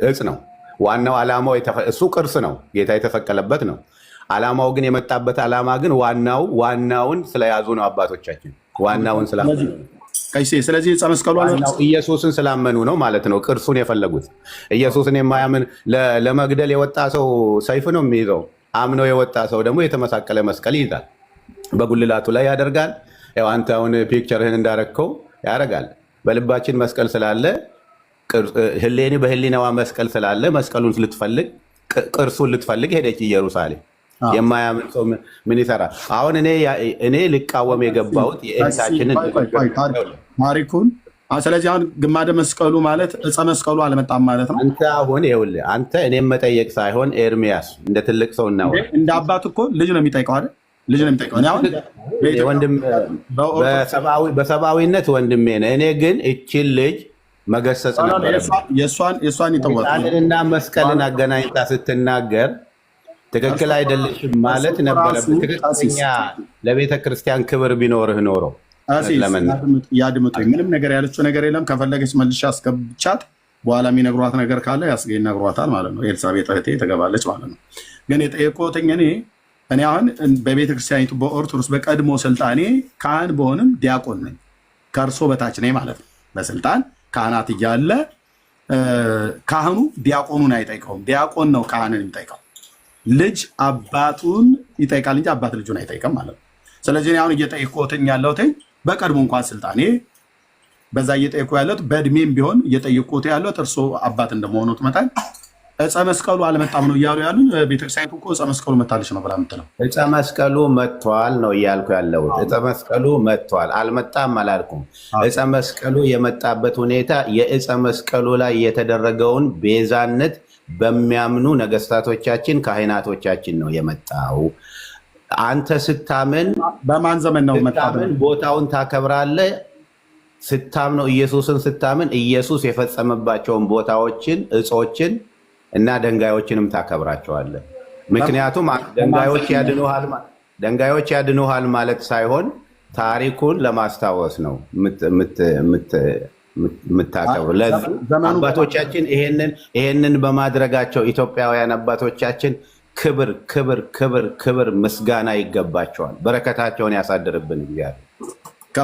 እጽ ነው። ዋናው ዓላማው እሱ ቅርስ ነው፣ ጌታ የተሰቀለበት ነው። ዓላማው ግን የመጣበት ዓላማ ግን ዋናውን ስለያዙ ነው አባቶቻችን፣ ዋናውን ስላመኑ ነው። ስለዚህ ዕፀ መስቀሉ ኢየሱስን ስላመኑ ነው ማለት ነው ቅርሱን የፈለጉት። ኢየሱስን የማያምን ለመግደል የወጣ ሰው ሰይፍ ነው የሚይዘው። አምኖ የወጣ ሰው ደግሞ የተመሳቀለ መስቀል ይይዛል፣ በጉልላቱ ላይ ያደርጋል። ያው አንተ አሁን ፒክቸርህን እንዳረግከው ያደርጋል። በልባችን መስቀል ስላለ ህሌኒ በህሊናዋ መስቀል ስላለ መስቀሉን ልትፈልግ ቅርሱን ልትፈልግ ሄደች ኢየሩሳሌም። የማያምን ሰው ምን ይሰራል? አሁን እኔ ልቃወም የገባሁት የእህታችንን ታሪኩን። ስለዚህ አሁን ግማደ መስቀሉ ማለት ዕፀ መስቀሉ አልመጣም ማለት ነው። አንተ አሁን ይኸውልህ፣ አንተ እኔም መጠየቅ ሳይሆን ኤርሚያስ እንደ ትልቅ ሰው እናወራ። እንደ አባት እኮ ልጅ ነው የሚጠይቀው አይደል? ልጅ ነው የሚጠይቀው። በሰብአዊነት ወንድሜ ነህ። እኔ ግን እችን ልጅ መገሰጽ ነበር። የእሷን ይተዋል። ሰይጣንንና መስቀልን አገናኝታ ስትናገር ትክክል አይደለሽም ማለት ነበረብን። ትክክለኛ ለቤተ ክርስቲያን ክብር ቢኖርህ ኖሮ ያድምጡኝ። ምንም ነገር ያለችው ነገር የለም። ከፈለገች መልሻ አስገብቻት በኋላ የሚነግሯት ነገር ካለ ይነግሯታል ማለት ነው። ኤልሳቤጥ እህቴ ትገባለች ማለት ነው። ግን የጠየቁትኝ እኔ አሁን በቤተክርስቲያኒቱ በኦርቶዶክስ በቀድሞ ስልጣኔ ካህን በሆንም ዲያቆን ነኝ። ከእርሶ በታች ነኝ ማለት ነው። በስልጣን ካህናት እያለ ካህኑ ዲያቆኑን አይጠይቀውም። ዲያቆን ነው ካህንን የሚጠይቀው። ልጅ አባቱን ይጠይቃል እንጂ አባት ልጁን አይጠይቅም ማለት ነው። ስለዚህ አሁን እየጠየቅኩትኝ ያለሁትኝ በቀድሞ እንኳን ስልጣኔ በዛ እየጠየቁ ያለት በእድሜም ቢሆን እየጠየቁት ያለት እርሶ አባት እንደመሆኑት መጠን ዕፀ መስቀሉ አልመጣም ነው እያሉ ያሉን። ቤተክርስቲያኒቱ እኮ ዕፀ መስቀሉ መታለች ነው ብላ የምትለው። ዕፀ መስቀሉ መጥቷል ነው እያልኩ ያለሁት። ዕፀ መስቀሉ መጥቷል፣ አልመጣም አላልኩም። ዕፀ መስቀሉ የመጣበት ሁኔታ የዕፀ መስቀሉ ላይ የተደረገውን ቤዛነት በሚያምኑ ነገስታቶቻችን ካህናቶቻችን ነው የመጣው። አንተ ስታምን በማን ዘመን ነው ስታምን ቦታውን ታከብራለህ። ስታምነው ኢየሱስን ስታምን ኢየሱስ የፈጸመባቸውን ቦታዎችን፣ እጾችን እና ድንጋዮችንም ታከብራቸዋለህ። ምክንያቱም ድንጋዮች ያድኑሃል ማለት ሳይሆን ታሪኩን ለማስታወስ ነው የምታከብሩ። ለዚህ አባቶቻችን ይሄንን በማድረጋቸው ኢትዮጵያውያን አባቶቻችን ክብር ክብር ክብር ክብር ምስጋና ይገባቸዋል። በረከታቸውን ያሳድርብን እግዚአብሔር።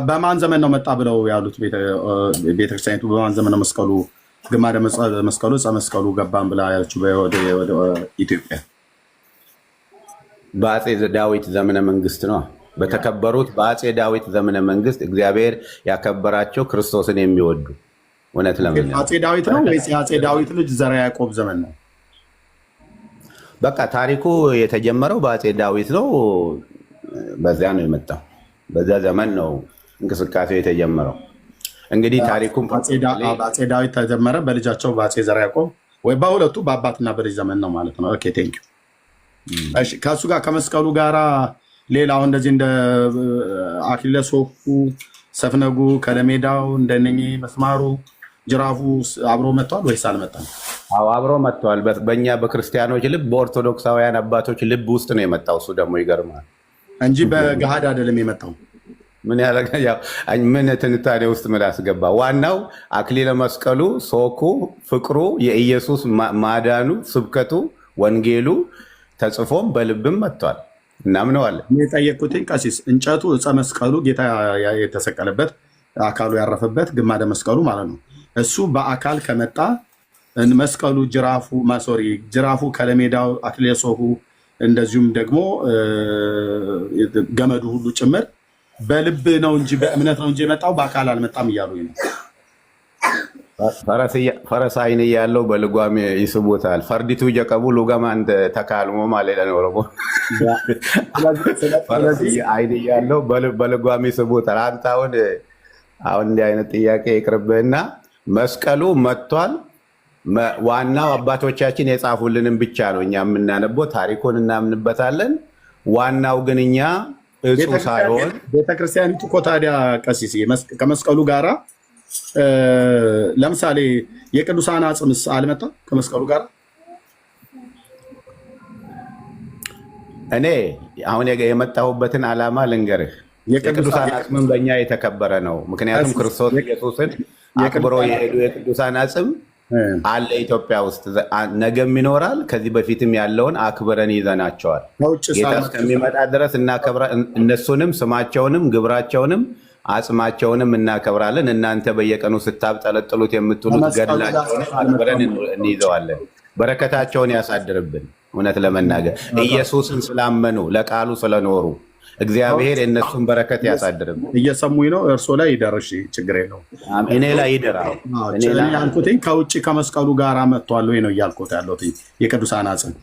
በማን ዘመን ነው መጣ ብለው ያሉት? ቤተክርስቲያኒቱ በማን ዘመን ነው መስቀሉ ግማደ መስቀሉ ዕፀ መስቀሉ ገባን ብላ ያለችው ወደ ኢትዮጵያ? በአፄ ዳዊት ዘመነ መንግስት ነው። በተከበሩት በአፄ ዳዊት ዘመነ መንግስት እግዚአብሔር ያከበራቸው ክርስቶስን የሚወዱ እውነት ለምን አፄ ዳዊት ነው ወይስ የአፄ ዳዊት ልጅ ዘርዓ ያዕቆብ ዘመን ነው? በቃ ታሪኩ የተጀመረው በአፄ ዳዊት ነው። በዚያ ነው የመጣው። በዛ ዘመን ነው እንቅስቃሴው የተጀመረው። እንግዲህ ታሪኩም በአፄ ዳዊት ተጀመረ፣ በልጃቸው በአፄ ዘርዓ ያዕቆብ ወይ በሁለቱ በአባትና በልጅ ዘመን ነው ማለት ነው። ኦኬ ቴንክ ዩ። እሺ ከሱ ጋር ከመስቀሉ ጋራ ሌላው እንደዚህ እንደ አክሊለ ሦኩ፣ ሰፍነጉ፣ ከለሜዳው እንደነኚህ መስማሩ፣ ጅራፉ አብሮ መጥቷል ወይስ አልመጣም? አዎ አብሮ መጥቷል። በእኛ በክርስቲያኖች ልብ፣ በኦርቶዶክሳውያን አባቶች ልብ ውስጥ ነው የመጣው። እሱ ደግሞ ይገርማል እንጂ በገሃድ አይደለም የመጣው። ምን ትንታኔ ውስጥ ምን አስገባ? ዋናው አክሊለ መስቀሉ፣ ሦኩ፣ ፍቅሩ፣ የኢየሱስ ማዳኑ፣ ስብከቱ፣ ወንጌሉ ተጽፎም በልብም መጥቷል። እናምነዋለን። የጠየቅኩትኝ ቀሲስ እንጨቱ ዕፀ መስቀሉ ጌታ የተሰቀለበት አካሉ ያረፈበት ግማደ መስቀሉ ማለት ነው። እሱ በአካል ከመጣ መስቀሉ ጅራፉ ከለሜዳው አክሊለ ሦኩ እንደዚሁም ደግሞ ገመዱ ሁሉ ጭምር በልብ ነው እንጂ በእምነት ነው እንጂ የመጣው በአካል አልመጣም እያሉ ነው። ፈረስ አይን ያለው በልጓም ይስቡታል። ፈርዲቱ ጀቀቡ ሉጋማ እንደ ተካልሞ ማለት ነው። ፈረስ አይን ያለው በልጓም ይስቡታል። አንተ አሁን እንዲህ አይነት ጥያቄ ይቅርብህና መስቀሉ መጥቷል። ዋናው አባቶቻችን የጻፉልንም ብቻ ነው እኛ የምናነበው፣ ታሪኩን እናምንበታለን። ዋናው ግን እኛ እሱ ሳይሆን ቤተክርስቲያኒቱ እኮ ታዲያ ቀሲስ ከመስቀሉ ጋራ ለምሳሌ የቅዱሳን አጽምስ አልመጣም ከመስቀሉ ጋር? እኔ አሁን የመጣሁበትን ዓላማ ልንገርህ። የቅዱሳን አጽምም በእኛ የተከበረ ነው። ምክንያቱም ክርስቶስ ኢየሱስን አክብሮ የሄዱ የቅዱሳን አጽም አለ ኢትዮጵያ ውስጥ፣ ነገም ይኖራል። ከዚህ በፊትም ያለውን አክብረን ይዘናቸዋል። ጌታ እስከሚመጣ ድረስ እነሱንም ስማቸውንም ግብራቸውንም አጽማቸውንም እናከብራለን። እናንተ በየቀኑ ስታብጠለጥሉት የምትሉት ገድላቸውንም አክብረን እንይዘዋለን። በረከታቸውን ያሳድርብን። እውነት ለመናገር ኢየሱስን ስላመኑ ለቃሉ ስለኖሩ እግዚአብሔር የእነሱን በረከት ያሳድርብን። እየሰሙኝ ነው። እርሶ ላይ ይደርሽ፣ ችግር የለውም። እኔ ላይ ይደራል። ያልኩትኝ ከውጭ ከመስቀሉ ጋር መጥቷል ወይ ነው እያልኩት ያለሁት። የቅዱሳን አጽም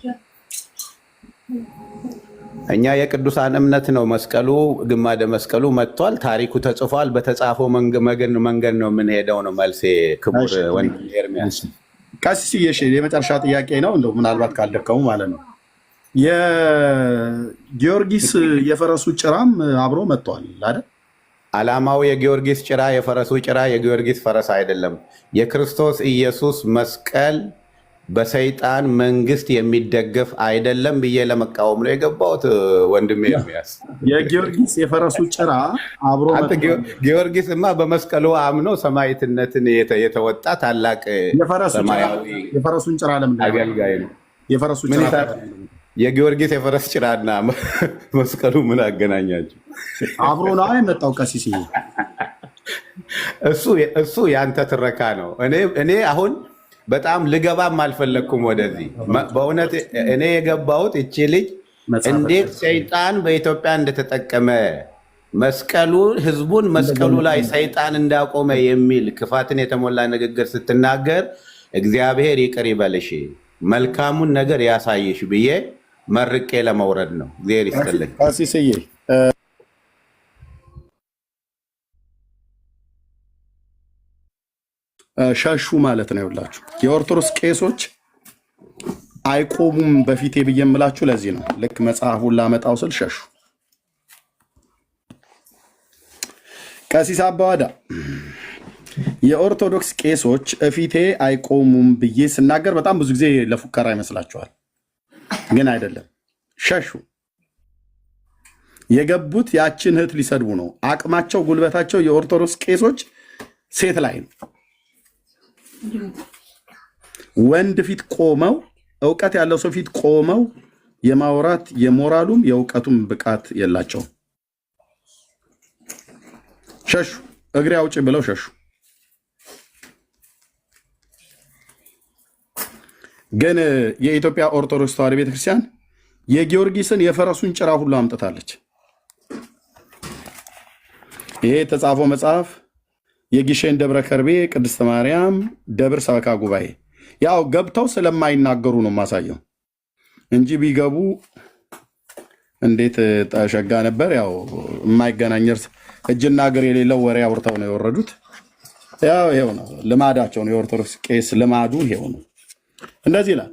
እኛ የቅዱሳን እምነት ነው። መስቀሉ ግማደ መስቀሉ መጥቷል። ታሪኩ ተጽፏል። በተጻፈው መንገድ ነው የምንሄደው ነው መልሴ። ክቡር ወንድም ኤርሚያስ ቀሲስ የመጨረሻ ጥያቄ ነው፣ እንደው ምናልባት ካልደከሙ ማለት ነው። የጊዮርጊስ የፈረሱ ጭራም አብሮ መጥቷል አይደል? ዓላማው የጊዮርጊስ ጭራ የፈረሱ ጭራ የጊዮርጊስ ፈረስ አይደለም። የክርስቶስ ኢየሱስ መስቀል በሰይጣን መንግስት የሚደገፍ አይደለም ብዬ ለመቃወም ነው የገባሁት። ወንድሜ ኤርሚያስ የጊዮርጊስ የፈረሱ ጭራ አብሮ ጊዮርጊስማ በመስቀሉ አምኖ ሰማዕትነትን የተወጣ ታላቅ ሰማያዊ የፈረሱን ጭራ አገልጋይ ነው። የፈረሱ ጭራ የጊዮርጊስ የፈረስ ጭራና መስቀሉ ምን አገናኛቸው? አብሮ ነው የመጣው ቀሲስ። እሱ ያንተ ትረካ ነው። እኔ አሁን በጣም ልገባም አልፈለግኩም ወደዚህ። በእውነት እኔ የገባሁት እቺ ልጅ እንዴት ሰይጣን በኢትዮጵያ እንደተጠቀመ መስቀሉ ህዝቡን መስቀሉ ላይ ሰይጣን እንዳቆመ የሚል ክፋትን የተሞላ ንግግር ስትናገር እግዚአብሔር ይቅር ይበልሽ መልካሙን ነገር ያሳይሽ ብዬ መርቄ ለመውረድ ነው። እግዚአብሔር ይስጥልኝ። ቀሲስዬ ሸሹ ማለት ነው። ይኸውላችሁ የኦርቶዶክስ ቄሶች አይቆሙም በፊቴ ብዬ የምላችሁ ለዚህ ነው። ልክ መጽሐፉን ላመጣው ስል ሸሹ። ቀሲስ አባዋዳ የኦርቶዶክስ ቄሶች እፊቴ አይቆሙም ብዬ ስናገር በጣም ብዙ ጊዜ ለፉከራ ይመስላችኋል፣ ግን አይደለም። ሸሹ። የገቡት ያችን እህት ሊሰድቡ ነው። አቅማቸው ጉልበታቸው የኦርቶዶክስ ቄሶች ሴት ላይ ነው። ወንድ ፊት ቆመው እውቀት ያለው ሰው ፊት ቆመው የማውራት የሞራሉም የእውቀቱም ብቃት የላቸውም። ሸሹ። እግሬ አውጪ ብለው ሸሹ። ግን የኢትዮጵያ ኦርቶዶክስ ተዋሕዶ ቤተክርስቲያን የጊዮርጊስን የፈረሱን ጭራ ሁሉ አምጥታለች። ይሄ የተጻፈው መጽሐፍ የጊሼን ደብረ ከርቤ ቅድስተ ማርያም ደብር ሰበካ ጉባኤ። ያው ገብተው ስለማይናገሩ ነው ማሳየው እንጂ ቢገቡ እንዴት ተሸጋ ነበር። ያው የማይገናኝ እጅና እግር የሌለው ወሬ አውርተው ነው የወረዱት። ያው ይሄው ነው ልማዳቸው ነው። የኦርቶዶክስ ቄስ ልማዱ ይሄው ነው። እንደዚህ ይላል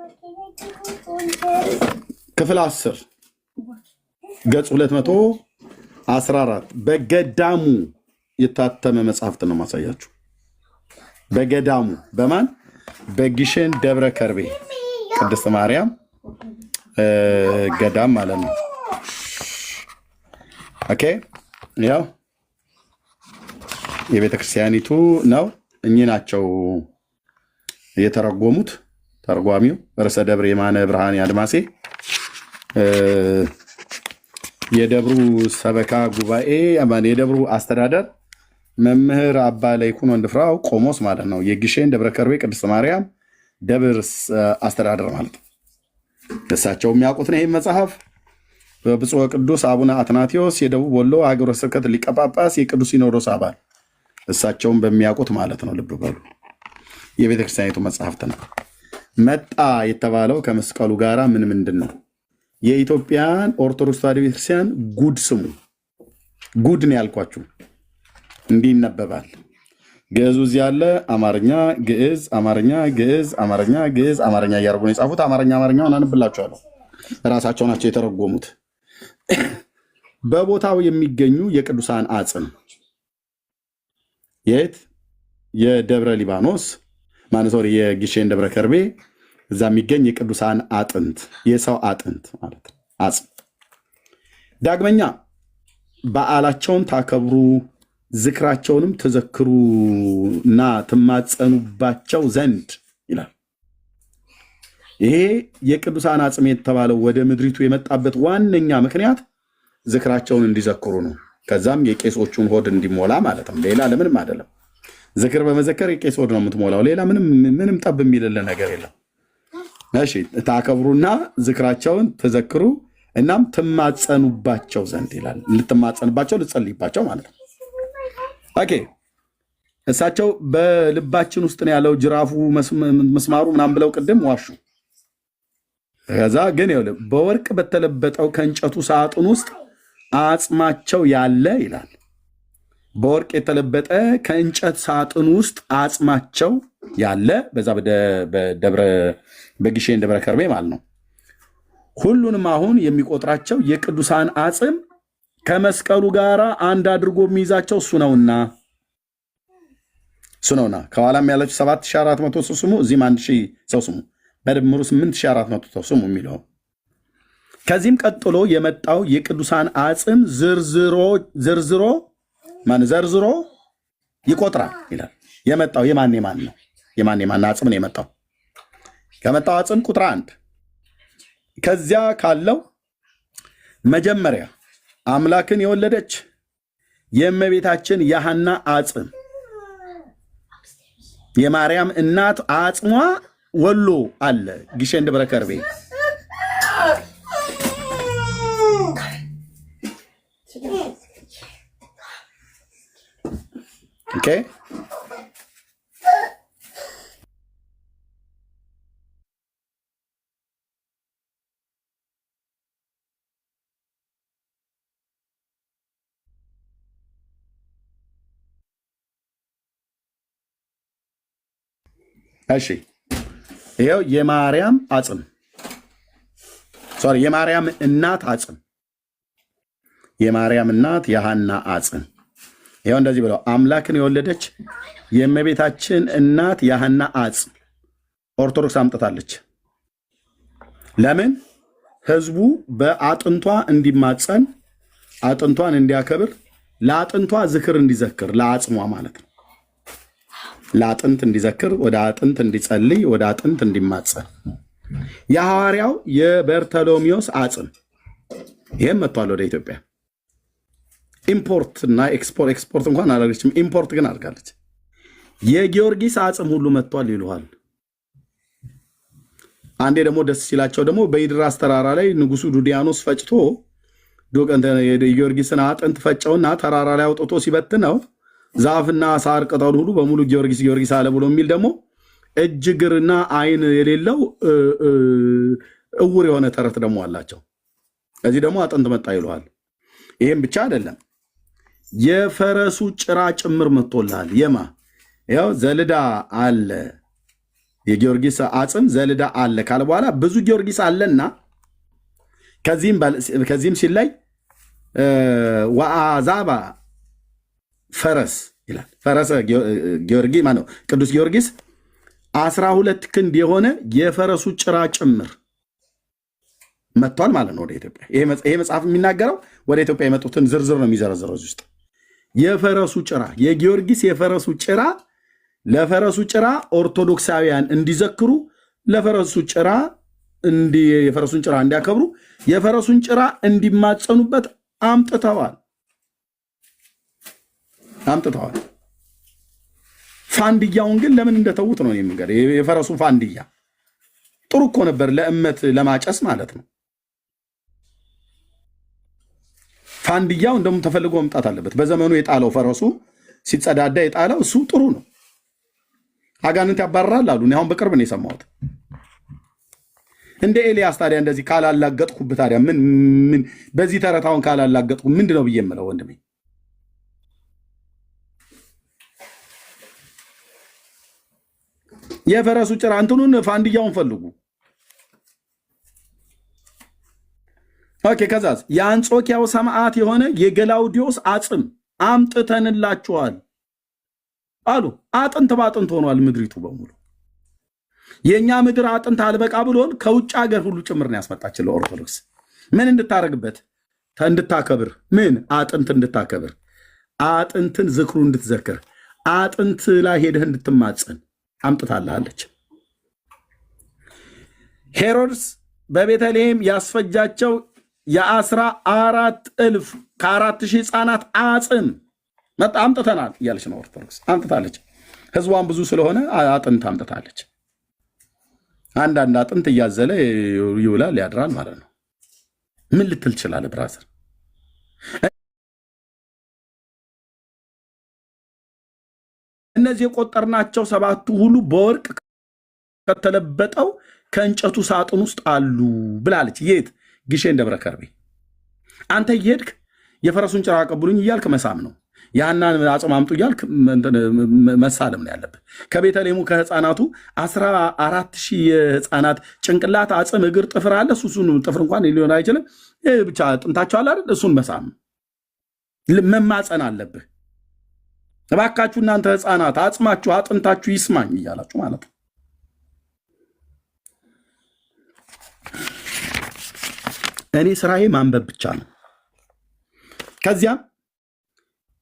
ክፍል 10 ገጽ 214 በገዳሙ የታተመ መጽሐፍት ነው ማሳያችሁ። በገዳሙ በማን በጊሼን ደብረ ከርቤ ቅድስት ማርያም ገዳም ማለት ነው። ኦኬ ያው የቤተ ክርስቲያኒቱ ነው። እኚህ ናቸው የተረጎሙት። ተርጓሚው ርዕሰ ደብር የማነ ብርሃን አድማሴ፣ የደብሩ ሰበካ ጉባኤ የደብሩ አስተዳደር መምህር አባ ለይኩን ወንድፍራው ቆሞስ ማለት ነው። የጊሼን ደብረ ከርቤ ቅድስት ማርያም ደብር አስተዳደር ማለት ነው። እሳቸው የሚያውቁት ነው። ይህ መጽሐፍ በብፁዕ ቅዱስ አቡነ አትናቴዎስ የደቡብ ወሎ ሀገረ ስብከት ሊቀ ጳጳስ የቅዱስ ሲኖዶስ አባል እሳቸውን በሚያውቁት ማለት ነው። ልብ በሉ የቤተክርስቲያኒቱ መጽሐፍት ነው። መጣ የተባለው ከመስቀሉ ጋራ ምንድን ነው? የኢትዮጵያን ኦርቶዶክስ ተዋሕዶ ቤተክርስቲያን ጉድ ስሙ። ጉድ ነው ያልኳችሁ። እንዲህ ይነበባል። ግዕዙ እዚህ ያለ አማርኛ፣ ግዕዝ፣ አማርኛ፣ ግዕዝ፣ አማርኛ፣ ግዕዝ፣ አማርኛ እያደረጉ ነው የጻፉት። አማርኛውን አነብላችኋለሁ። ራሳቸው ናቸው የተረጎሙት። በቦታው የሚገኙ የቅዱሳን አጽም የት የደብረ ሊባኖስ ማነሶር የጊሼን ደብረ ከርቤ እዛ የሚገኝ የቅዱሳን አጥንት የሰው አጥንት ማለት አጽም። ዳግመኛ በዓላቸውን ታከብሩ ዝክራቸውንም ተዘክሩና ትማጸኑባቸው ዘንድ ይላል። ይሄ የቅዱሳን አጽም የተባለው ወደ ምድሪቱ የመጣበት ዋነኛ ምክንያት ዝክራቸውን እንዲዘክሩ ነው። ከዛም የቄሶቹን ሆድ እንዲሞላ ማለት ነው። ሌላ ለምንም አይደለም። ዝክር በመዘከር የቄስ ሆድ ነው የምትሞላው። ሌላ ምንም ጠብ የሚልልን ነገር የለም። እሺ ታከብሩና ዝክራቸውን ተዘክሩ እናም ትማጸኑባቸው ዘንድ ይላል። ልትማጸንባቸው ልትጸልይባቸው ማለት ነው። ኦኬ እሳቸው በልባችን ውስጥ ነው ያለው ጅራፉ መስማሩ ምናምን ብለው ቅድም ዋሹ። ከዛ ግን ይኸውልህ በወርቅ በተለበጠው ከእንጨቱ ሳጥን ውስጥ አጽማቸው ያለ ይላል። በወርቅ የተለበጠ ከእንጨት ሳጥን ውስጥ አጽማቸው ያለ በዛ በጊሼን ደብረ ከርቤ ማለት ነው። ሁሉንም አሁን የሚቆጥራቸው የቅዱሳን አጽም ከመስቀሉ ጋር አንድ አድርጎ የሚይዛቸው እሱ ነውና ከኋላም ያለችው 7400 ሰው ስሙ፣ እዚህም 1000 ሰው ስሙ፣ በድምሩ 8400 ሰው ስሙ የሚለው። ከዚህም ቀጥሎ የመጣው የቅዱሳን አጽም ዘርዝሮ ይቆጥራል ይላል። የመጣው የማን ነው? የማን አጽም ነው የመጣው? ከመጣው አጽም ቁጥር 1 ከዚያ ካለው መጀመሪያ አምላክን የወለደች የእመቤታችን የሐና አጽም የማርያም እናት አጽሟ ወሎ አለ ግሸን ደብረ ከርቤ። ኦኬ እሺ ይሄው የማርያም እናት አጽም የማርያም እናት የሐና አጽም ይሄው እንደዚህ ብለው አምላክን የወለደች የእመቤታችን እናት የሐና አጽም ኦርቶዶክስ አምጥታለች። ለምን? ህዝቡ በአጥንቷ እንዲማጸን አጥንቷን እንዲያከብር ለአጥንቷ ዝክር እንዲዘክር ለአጽሟ ማለት ነው። ለአጥንት እንዲዘክር ወደ አጥንት እንዲጸልይ ወደ አጥንት እንዲማጸን የሐዋርያው የበርተሎሜዎስ አጽም ይህም መጥቷል ወደ ኢትዮጵያ። ኢምፖርት እና ኤክስፖርት እንኳን አላደረገችም፣ ኢምፖርት ግን አድርጋለች። የጊዮርጊስ አጽም ሁሉ መጥቷል ይሉሃል። አንዴ ደግሞ ደስ ሲላቸው ደግሞ በኢድራስ ተራራ ላይ ንጉሱ ዱዲያኖስ ፈጭቶ የጊዮርጊስን አጥንት ፈጨውና ተራራ ላይ አውጥቶ ሲበትነው ዛፍና ሳር ቅጠሉ ሁሉ በሙሉ ጊዮርጊስ አለ ብሎ የሚል ደግሞ እጅ እግርና አይን የሌለው እውር የሆነ ተረት ደግሞ አላቸው። እዚህ ደግሞ አጥንት መጣ ይለዋል። ይህም ብቻ አይደለም፣ የፈረሱ ጭራ ጭምር መጥቶልሃል። ያው ዘልዳ አለ የጊዮርጊስ አጽም ዘልዳ አለ ካለ በኋላ ብዙ ጊዮርጊስ አለና ከዚህም ሲላይ ወአዛባ ፈረስ ይላል። ፈረሰ ጊዮርጊስ ማነው? ቅዱስ ጊዮርጊስ 12 ክንድ የሆነ የፈረሱ ጭራ ጭምር መጥቷል ማለት ነው ወደ ኢትዮጵያ። ይሄ መጽሐፍ የሚናገረው ወደ ኢትዮጵያ የመጡትን ዝርዝር ነው የሚዘረዝረው። እዚህ ውስጥ የፈረሱ ጭራ የጊዮርጊስ የፈረሱ ጭራ ለፈረሱ ጭራ ኦርቶዶክሳውያን እንዲዘክሩ የፈረሱን ጭራ እንዲያከብሩ የፈረሱን ጭራ እንዲማጸኑበት አምጥተዋል። ፋንድያውን ግን ለምን እንደተዉት ነው የሚገር። የፈረሱ ፋንድያ ጥሩ እኮ ነበር ለእመት ለማጨስ ማለት ነው። ፋንድያው እንደውም ተፈልጎ መምጣት አለበት። በዘመኑ የጣለው ፈረሱ ሲጸዳዳ የጣለው እሱ ጥሩ ነው። አጋንንት ያባርራል አሉ። እኔ አሁን በቅርብ ነው የሰማሁት። እንደ ኤልያስ ታዲያ እንደዚህ ካላላገጥኩብህ ታዲያ ምን በዚህ ተረታውን ካላላገጥኩ ምንድነው ብዬ የምለው ወንድሜ? የፈረሱ ጭራ እንትኑን ፋንድያውን ፈልጉ። ኦኬ። ከዛስ የአንጾኪያው ሰማዕት የሆነ የገላውዲዮስ አጽም አምጥተንላችኋል አሉ። አጥንት ባጥንት ሆኗል ምድሪቱ በሙሉ። የእኛ ምድር አጥንት አልበቃ ብሎን ከውጭ ሀገር ሁሉ ጭምር ነው ያስመጣችን ለኦርቶዶክስ። ምን እንድታረግበት? እንድታከብር። ምን አጥንት እንድታከብር፣ አጥንትን ዝክሩ እንድትዘክር፣ አጥንት ላይ ሄደህ እንድትማጸን አምጥታለች። ሄሮድስ በቤተልሔም ያስፈጃቸው የ14,000 ከ4,000 ህፃናት አጽም መጣ አምጥተናል እያለች ነው ኦርቶዶክስ። አምጥታለች። ህዝቧን ብዙ ስለሆነ አጥንት አምጥታለች። አንዳንድ አጥንት እያዘለ ይውላል ያድራል ማለት ነው። ምን ልትል ትችላለህ ብራዘር? እነዚህ የቆጠርናቸው 7ቱ ሁሉ በወርቅ ከተለበጠው ከእንጨቱ ሳጥን ውስጥ አሉ ብላለች። የት? ግሼን ደብረ ከርቤ። አንተ እየሄድክ የፈረሱን ጭራ አቀብሉኝ እያልክ መሳም ነው። ያናን አጽም አምጡ እያልክ መሳለም ነው ያለብህ። ከቤተልሔሙ ከህፃናቱ 14,000 የህፃናት ጭንቅላት፣ አጽም፣ እግር፣ ጥፍር አለ። እሱን ጥፍር እንኳን ሊሆን አይችልም። ብቻ ጥንታቸው አለ አይደል? እሱን መሳም መማፀን አለብህ። እባካችሁ እናንተ ህፃናት አጽማችሁ አጥንታችሁ ይስማኝ እያላችሁ ማለት ነው። እኔ ስራዬ ማንበብ ብቻ ነው።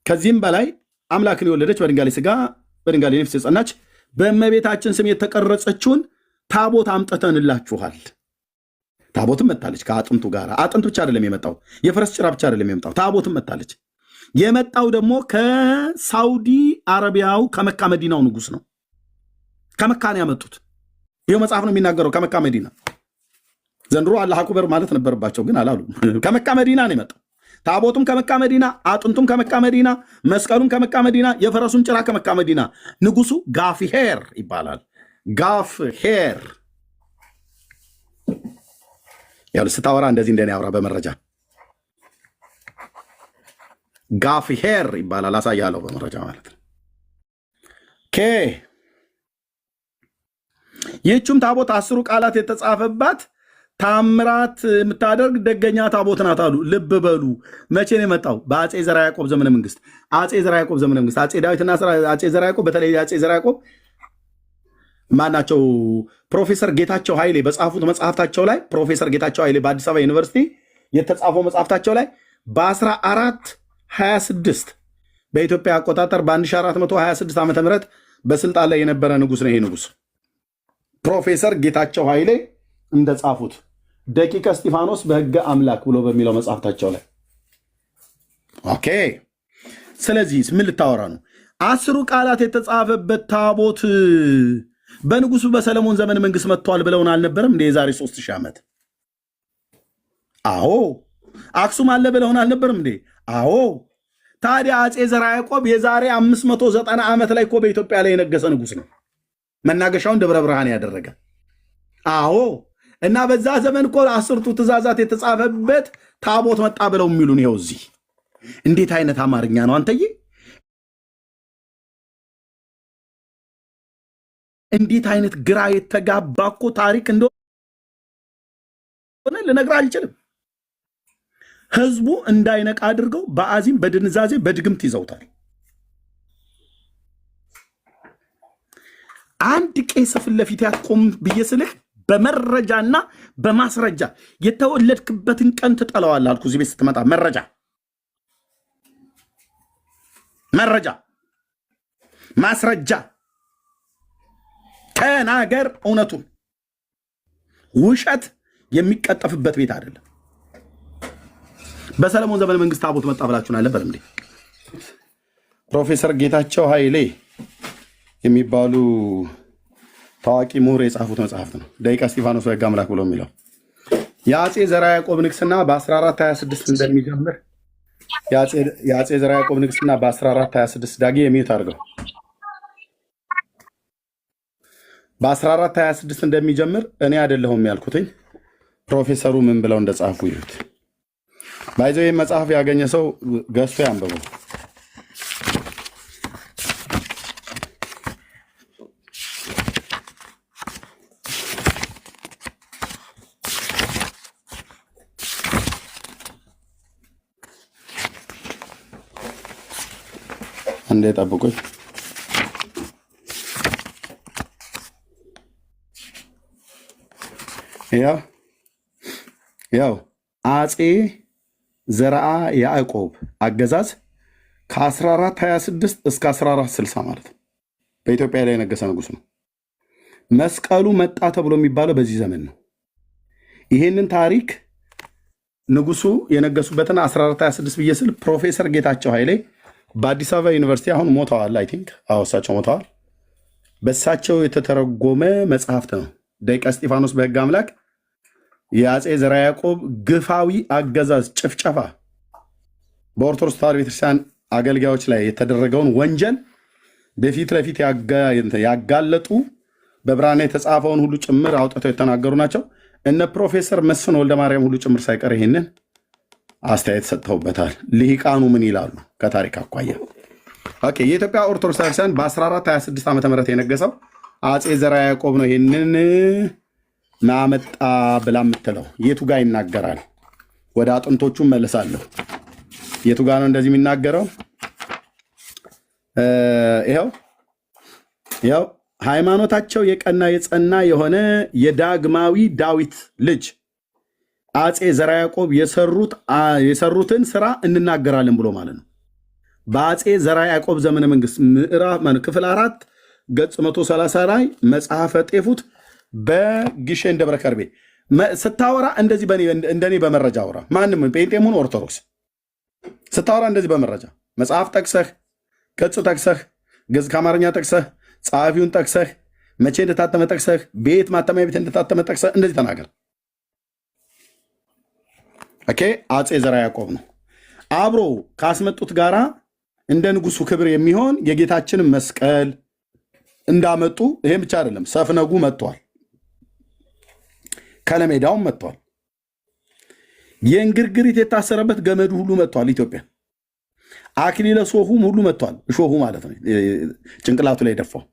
ከዚህም በላይ አምላክን የወለደች በድንጋሌ ስጋ በድንጋሌ ነፍስ የጸናች በእመቤታችን ስም የተቀረጸችውን ታቦት አምጥተንላችኋል። ታቦትም መታለች ከአጥንቱ ጋር። አጥንት ብቻ አይደለም የመጣው፣ የፈረስ ጭራ ብቻ አይደለም የመጣው፣ ታቦትም መታለች። የመጣው ደግሞ ከሳውዲ አረቢያው ከመካ መዲናው ንጉስ ነው። ከመካ ነው ያመጡት። ይኸው መጽሐፍ ነው የሚናገረው። ከመካ መዲና ዘንድሮ አላህ አክበር ማለት ነበረባቸው፣ ግን አላሉ። ከመካ መዲና ነው የመጣው። ታቦቱም ከመካ መዲና፣ አጥንቱም ከመካ መዲና፣ መስቀሉም ከመካ መዲና፣ የፈረሱን ጭራ ከመካ መዲና። ንጉሱ ጋፍሄር ይባላል። ጋፍሄር ያው ስታወራ እንደዚህ እንደኔ አውራ በመረጃ ጋፍሄር ይባላል። አሳያለሁ በመረጃ ማለት ነው። ይህችም ታቦት 10 ቃላት የተጻፈባት ታምራት የምታደርግ ደገኛ ታቦት ናት አሉ። ልብ በሉ። መቼ ነው የመጣው? በአፄ ዘርዓ ያዕቆብ ዘመነ መንግስት። አፄ ዘርዓ ያዕቆብ ዘመነ መንግስት አፄ ዳዊትና አፄ ዘርዓ ያዕቆብ፣ በተለይ አፄ ዘርዓ ያዕቆብ ማናቸው? ፕሮፌሰር ጌታቸው ኃይሌ በጻፉት መጽሐፍታቸው ላይ ፕሮፌሰር ጌታቸው ኃይሌ በአዲስ አበባ ዩኒቨርሲቲ የተጻፈው መጽሐፍታቸው ላይ በ1426 በኢትዮጵያ አቆጣጠር በ1426 ዓ ም በስልጣን ላይ የነበረ ንጉስ ነው። ይሄ ንጉስ ፕሮፌሰር ጌታቸው ኃይሌ እንደጻፉት ደቂቀ እስጢፋኖስ በሕገ አምላክ ብሎ በሚለው መጽሐፍታቸው ላይ ኦኬ። ስለዚህ ምን ልታወራ ነው? 10 ቃላት የተጻፈበት ታቦት በንጉሱ በሰለሞን ዘመን መንግስት መጥቷል ብለውን አልነበረም እንደ የዛሬ 3000 ዓመት? አዎ። አክሱም አለ ብለውን አልነበረም እንዴ? አዎ። ታዲያ አፄ ዘርዓ ያዕቆብ የዛሬ 590 ዓመት ላይ እኮ በኢትዮጵያ ላይ የነገሰ ንጉስ ነው። መናገሻውን ደብረ ብርሃን ያደረገ። አዎ። እና በዛ ዘመን እኮ 10ቱ ትእዛዛት የተጻፈበት ታቦት መጣ ብለው የሚሉን ይኸው እዚህ። እንዴት አይነት አማርኛ ነው አንተዬ! እንዴት አይነት ግራ የተጋባ እኮ ታሪክ እንደሆነ ልነግርህ አልችልም። ህዝቡ እንዳይነቃ አድርገው በአዚም በድንዛዜ በድግምት ይዘውታል። አንድ ቄስ ፊት ለፊት ያቆም ብዬ ስልህ በመረጃና በማስረጃ የተወለድክበትን ቀን ትጠላዋለህ አልኩ። እዚህ ቤት ስትመጣ መረጃ ማስረጃ ተናገር። እውነቱን ውሸት የሚቀጠፍበት ቤት አይደለም። በሰለሞን ዘመነ መንግስት ታቦት መጣ ብላችሁን አልነበረም እንዴ? ፕሮፌሰር ጌታቸው ኃይሌ የሚባሉ ታዋቂ ምሁር የጻፉት መጽሐፍት ነው። ደቂቀ እስጢፋኖስ በሕገ አምላክ ብሎ የሚለው የአፄ ዘርዓ ያዕቆብ ንግስና በ1426 እንደሚጀምር የአፄ ዘርዓ ያዕቆብ ንግስና በ1426 ዳጊ የሚዩት አድርገው በ1426 እንደሚጀምር እኔ አይደለሁም ያልኩትኝ። ፕሮፌሰሩ ምን ብለው እንደጻፉ ይሉት ባይዘው መጽሐፍ ያገኘ ሰው ገዝቶ ያንብበው። እንዴ ጠብቁኝ። ያው አፄ ዘርዓ ያዕቆብ አገዛዝ ከ1426 እስከ 1460 ማለት ነው። በኢትዮጵያ ላይ የነገሰ ንጉስ ነው። መስቀሉ መጣ ተብሎ የሚባለው በዚህ ዘመን ነው። ይሄንን ታሪክ ንጉሱ የነገሱበትን 1426 ብዬ ስል ፕሮፌሰር ጌታቸው ኃይሌ በአዲስ አበባ ዩኒቨርሲቲ አሁን ሞተዋል። አይ ቲንክ እሳቸው ሞተዋል። በእሳቸው የተተረጎመ መጽሐፍት ነው። ደቂቀ እስጢፋኖስ በሕገ አምላክ የአፄ ዘርዓ ያዕቆብ ግፋዊ አገዛዝ ጭፍጨፋ በኦርቶዶክስ ተዋሕዶ ቤተክርስቲያን አገልጋዮች ላይ የተደረገውን ወንጀል በፊት ለፊት ያጋለጡ በብራና የተጻፈውን ሁሉ ጭምር አውጥተው የተናገሩ ናቸው። እነ ፕሮፌሰር መስፍን ወልደ ማርያም ሁሉ ጭምር ሳይቀር ይህንን አስተያየት ሰጥተውበታል። ልሂቃኑ ምን ይላሉ ከታሪክ አኳያ? ኦኬ፣ የኢትዮጵያ ኦርቶዶክስ ቤተክርስቲያን በ1426 ዓ ም የነገሰው አፄ ዘርዓ ያዕቆብ ነው። ይህንን ማመጣ ብላ የምትለው የቱ ጋር ይናገራል? ወደ አጥንቶቹ መለሳለሁ። የቱ ጋር ነው እንደዚህ የሚናገረው? ይኸው ሃይማኖታቸው የቀና የጸና የሆነ የዳግማዊ ዳዊት ልጅ አጼ ዘርዓ ያዕቆብ የሰሩትን ስራ እንናገራለን ብሎ ማለት ነው። በአጼ ዘርዓ ያዕቆብ ዘመነ መንግስት ክፍል 4 ገጽ 130 ላይ መጽሐፈ ጤፉት በግሸን ደብረ ከርቤ ስታወራ እንደዚህ እንደኔ በመረጃ አውራ። ማንም ጴንጤም ሆነ ኦርቶዶክስ ስታወራ እንደዚህ በመረጃ መጽሐፍ ጠቅሰህ ገጽ ጠቅሰህ ገጽ ከአማርኛ ጠቅሰህ ጸሐፊውን ጠቅሰህ መቼ እንደታተመ ጠቅሰህ ቤት ማተሚያ ቤት እንደታተመ ጠቅሰህ እንደዚህ ተናገር። ኦኬ። አጼ ዘርዓ ያዕቆብ ነው አብሮ ካስመጡት ጋራ እንደ ንጉሱ ክብር የሚሆን የጌታችንን መስቀል እንዳመጡ። ይሄም ብቻ አይደለም፣ ሰፍነጉ መጥቷል፣ ከለሜዳውም መጥቷል፣ የእንግርግሪት የታሰረበት ገመዱ ሁሉ መጥቷል። ኢትዮጵያ አክሊለ ሶሁም ሁሉ መጥቷል። እሾሁ ማለት ነው ጭንቅላቱ ላይ ደፋው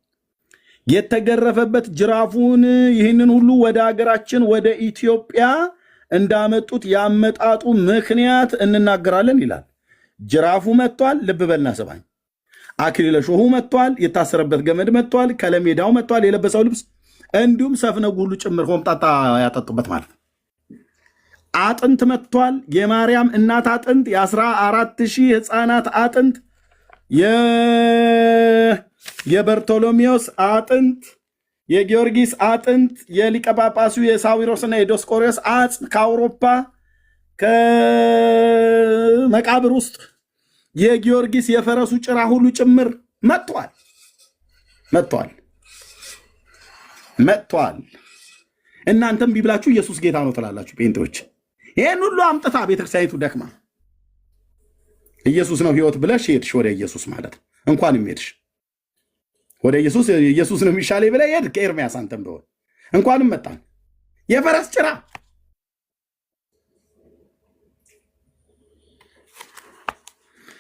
የተገረፈበት ጅራፉን። ይህንን ሁሉ ወደ ሀገራችን ወደ ኢትዮጵያ እንዳመጡት ያመጣጡ ምክንያት እንናገራለን ይላል። ጅራፉ መጥቷል። ልብ በልና ሰባኝ። አክሊለ ሾሁ መጥቷል። የታሰረበት ገመድ መጥቷል። ከለሜዳው መጥቷል። የለበሰው ልብስ እንዲሁም ሰፍነጉ ሁሉ ጭምር ሆምጣጣ ያጠጡበት ማለት ነው። አጥንት መጥቷል። የማርያም እናት አጥንት፣ የ14,000 ሕፃናት አጥንት፣ የበርቶሎሜዎስ አጥንት፣ የጊዮርጊስ አጥንት፣ የሊቀ ጳጳሱ የሳዊሮስና የዲዮስቆሮስ አጽም ከአውሮፓ ከመቃብር ውስጥ የጊዮርጊስ የፈረሱ ጭራ ሁሉ ጭምር መጥቷል። እናንተም ቢብላችሁ ኢየሱስ ጌታ ነው ትላላችሁ ጴንጤዎች። ይህን ሁሉ አምጥታ ቤተክርስቲያኒቱ ደክማ ኢየሱስ ነው ሕይወት ብለሽ ሄድሽ ወደ ኢየሱስ ማለት ነው። እንኳንም ሄድሽ ወደ ኢየሱስ ነው የሚሻለኝ ብለህ ሄድክ። ከኤርምያስ አንተም ቢሆን እንኳንም መጣን። የፈረስ ጭራ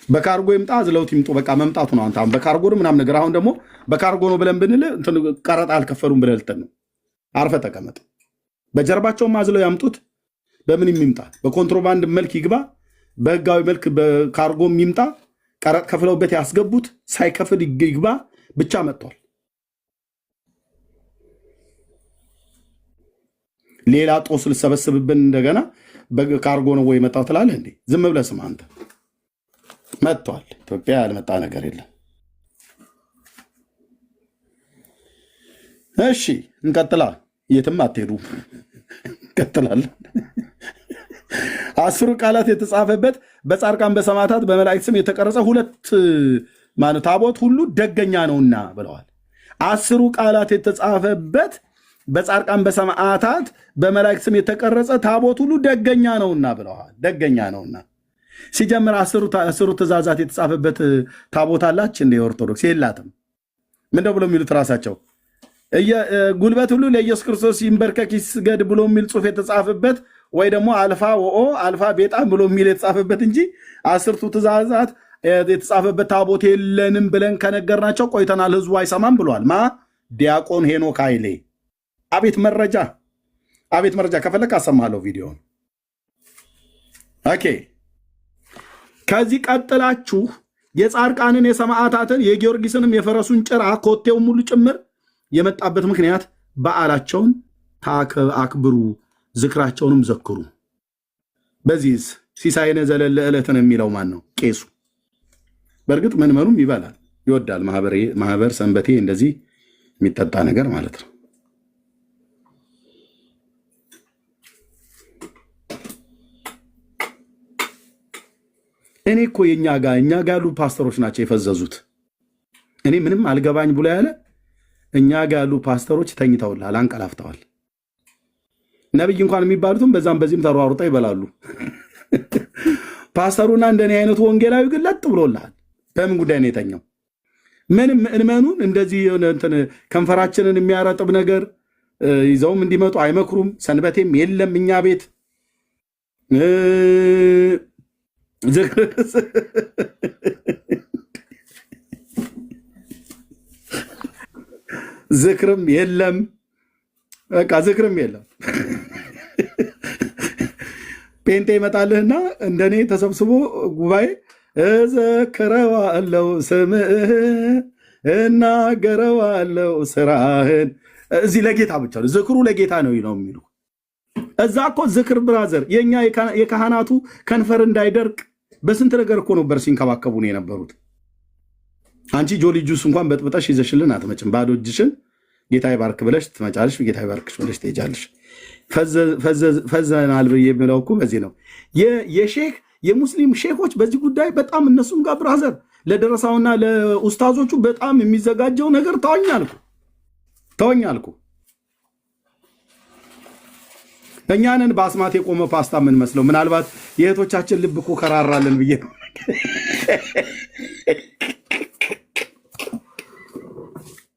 በካርጎ ይምጣ ዝለውት ይምጡ። በቃ መምጣቱ ነው። አንተ በካርጎ ነው ምናምን ነገር። አሁን ደግሞ በካርጎ ነው ብለን ብንል ቀረጥ አልከፈሉም ብለህ ልትል ነው። አርፈ ተቀመጥ። በጀርባቸውም አዝለው ያምጡት። በምን ይምጣ? በኮንትሮባንድ መልክ ይግባ፣ በህጋዊ መልክ በካርጎም ይምጣ። ቀረጥ ከፍለውበት ያስገቡት ሳይከፍል ይግባ። ብቻ መጥቷል። ሌላ ጦስ ልሰበስብብን እንደገና በካርጎ ነው ወይ መጣው ትላለህ እንዴ? ዝም ብለህ ስማ አንተ። መጥቷል። ኢትዮጵያ ያልመጣ ነገር የለም። እሺ እንቀጥላ። የትም አትሄዱ፣ እንቀጥላለን። 10 ቃላት የተጻፈበት በጻድቃን በሰማዕታት በመላእክት ስም የተቀረጸ 2 ማለት ታቦት ሁሉ ደገኛ ነውና ብለዋል። 10 ቃላት የተጻፈበት በጻድቃን በሰማዕታት በመላእክት ስም የተቀረጸ ታቦት ሁሉ ደገኛ ነውና ብለዋል። ደገኛ ነውና ሲጀምር 10 ትእዛዛት የተጻፈበት ታቦት አላች እንደ ኦርቶዶክስ የላትም። ምንድነው ብሎ የሚሉት ራሳቸው? ጉልበት ሁሉ ለኢየሱስ ክርስቶስ ይንበርከክ ይስገድ ብሎ የሚል ጽሑፍ የተጻፈበት ወይ ደግሞ አልፋ ወኦ አልፋ ቤጣ ብሎ የሚል የተጻፈበት እንጂ 10ቱ ትእዛዛት የተጻፈበት ታቦት የለንም ብለን ከነገርናቸው ቆይተናል። ህዝቡ አይሰማም ብሏል። ዲያቆን ሄኖክ ኃይሌ። አቤት መረጃ፣ አቤት መረጃ። ከፈለክ አሰማለሁ ቪዲዮን። ኦኬ። ከዚህ ቀጥላችሁ የጻድቃንን የሰማዕታትን የጊዮርጊስንም የፈረሱን ጭራ ኮቴው ሙሉ ጭምር የመጣበት ምክንያት በዓላቸውን አክብሩ፣ ዝክራቸውንም ዘክሩ። በዚህ ሲሳይነ ዘለለ ዕለትን የሚለው ማን ነው? ቄሱ። በእርግጥ ምዕመኑም ይበላል ይወዳል። ማህበር ሰንበቴ እንደዚህ የሚጠጣ ነገር ማለት ነው። እኔ እኮ እኛ ጋ ያሉ ፓስተሮች ናቸው የፈዘዙት። እኔ ምንም አልገባኝ ብሎ ያለ እኛ ጋ ያሉ ፓስተሮች ተኝተውላል፣ አንቀላፍተዋል። ነብይ እንኳን የሚባሉትም በዛም በዚህም ተሯሩጠው ይበላሉ። ፓስተሩና እንደኔ አይነቱ ወንጌላዊ ግን ለጥ ብሎልሃል። በምን ጉዳይ ነው የተኛው? ምንም ምዕመኑን እንደዚህ ከንፈራችንን የሚያረጥብ ነገር ይዘውም እንዲመጡ አይመክሩም። ሰንበቴም የለም እኛ ቤት ዝክርም የለም። በቃ ዝክርም የለም። ፔንቴ ይመጣልህና እንደኔ ተሰብስቦ ጉባኤ እዘክረዋለሁ ስምህ እናገረዋለሁ ስራህን። እዚህ ለጌታ ብቻ ነው ዝክሩ ለጌታ ነው የሚሉ እዛ እኮ ዝክር ብራዘር የኛ የካህናቱ ከንፈር እንዳይደርቅ በስንት ነገር እኮ ነበር ሲንከባከቡ ነው የነበሩት። አንቺ ጆሊ ጁስ እንኳን በጥብጠሽ ይዘሽልን አትመጭም። ባዶ እጅሽን ጌታ ይባርክ ብለሽ ትመጫለሽ። ጌታ ይባርክሽ ብለሽ ትሄጃለሽ። ፈዘናል ብዬ የምለው እኮ በዚህ ነው። የሼክ የሙስሊም ሼኮች በዚህ ጉዳይ በጣም እነሱም ጋር ብራዘር ለደረሳውና ለኡስታዞቹ በጣም የሚዘጋጀው ነገር ተወኛልኩ። እኛንን በአስማት የቆመ ፓስታ ምን መስለው ምናልባት የእህቶቻችን ልብ እኮ ከራራለን ብዬ ነው።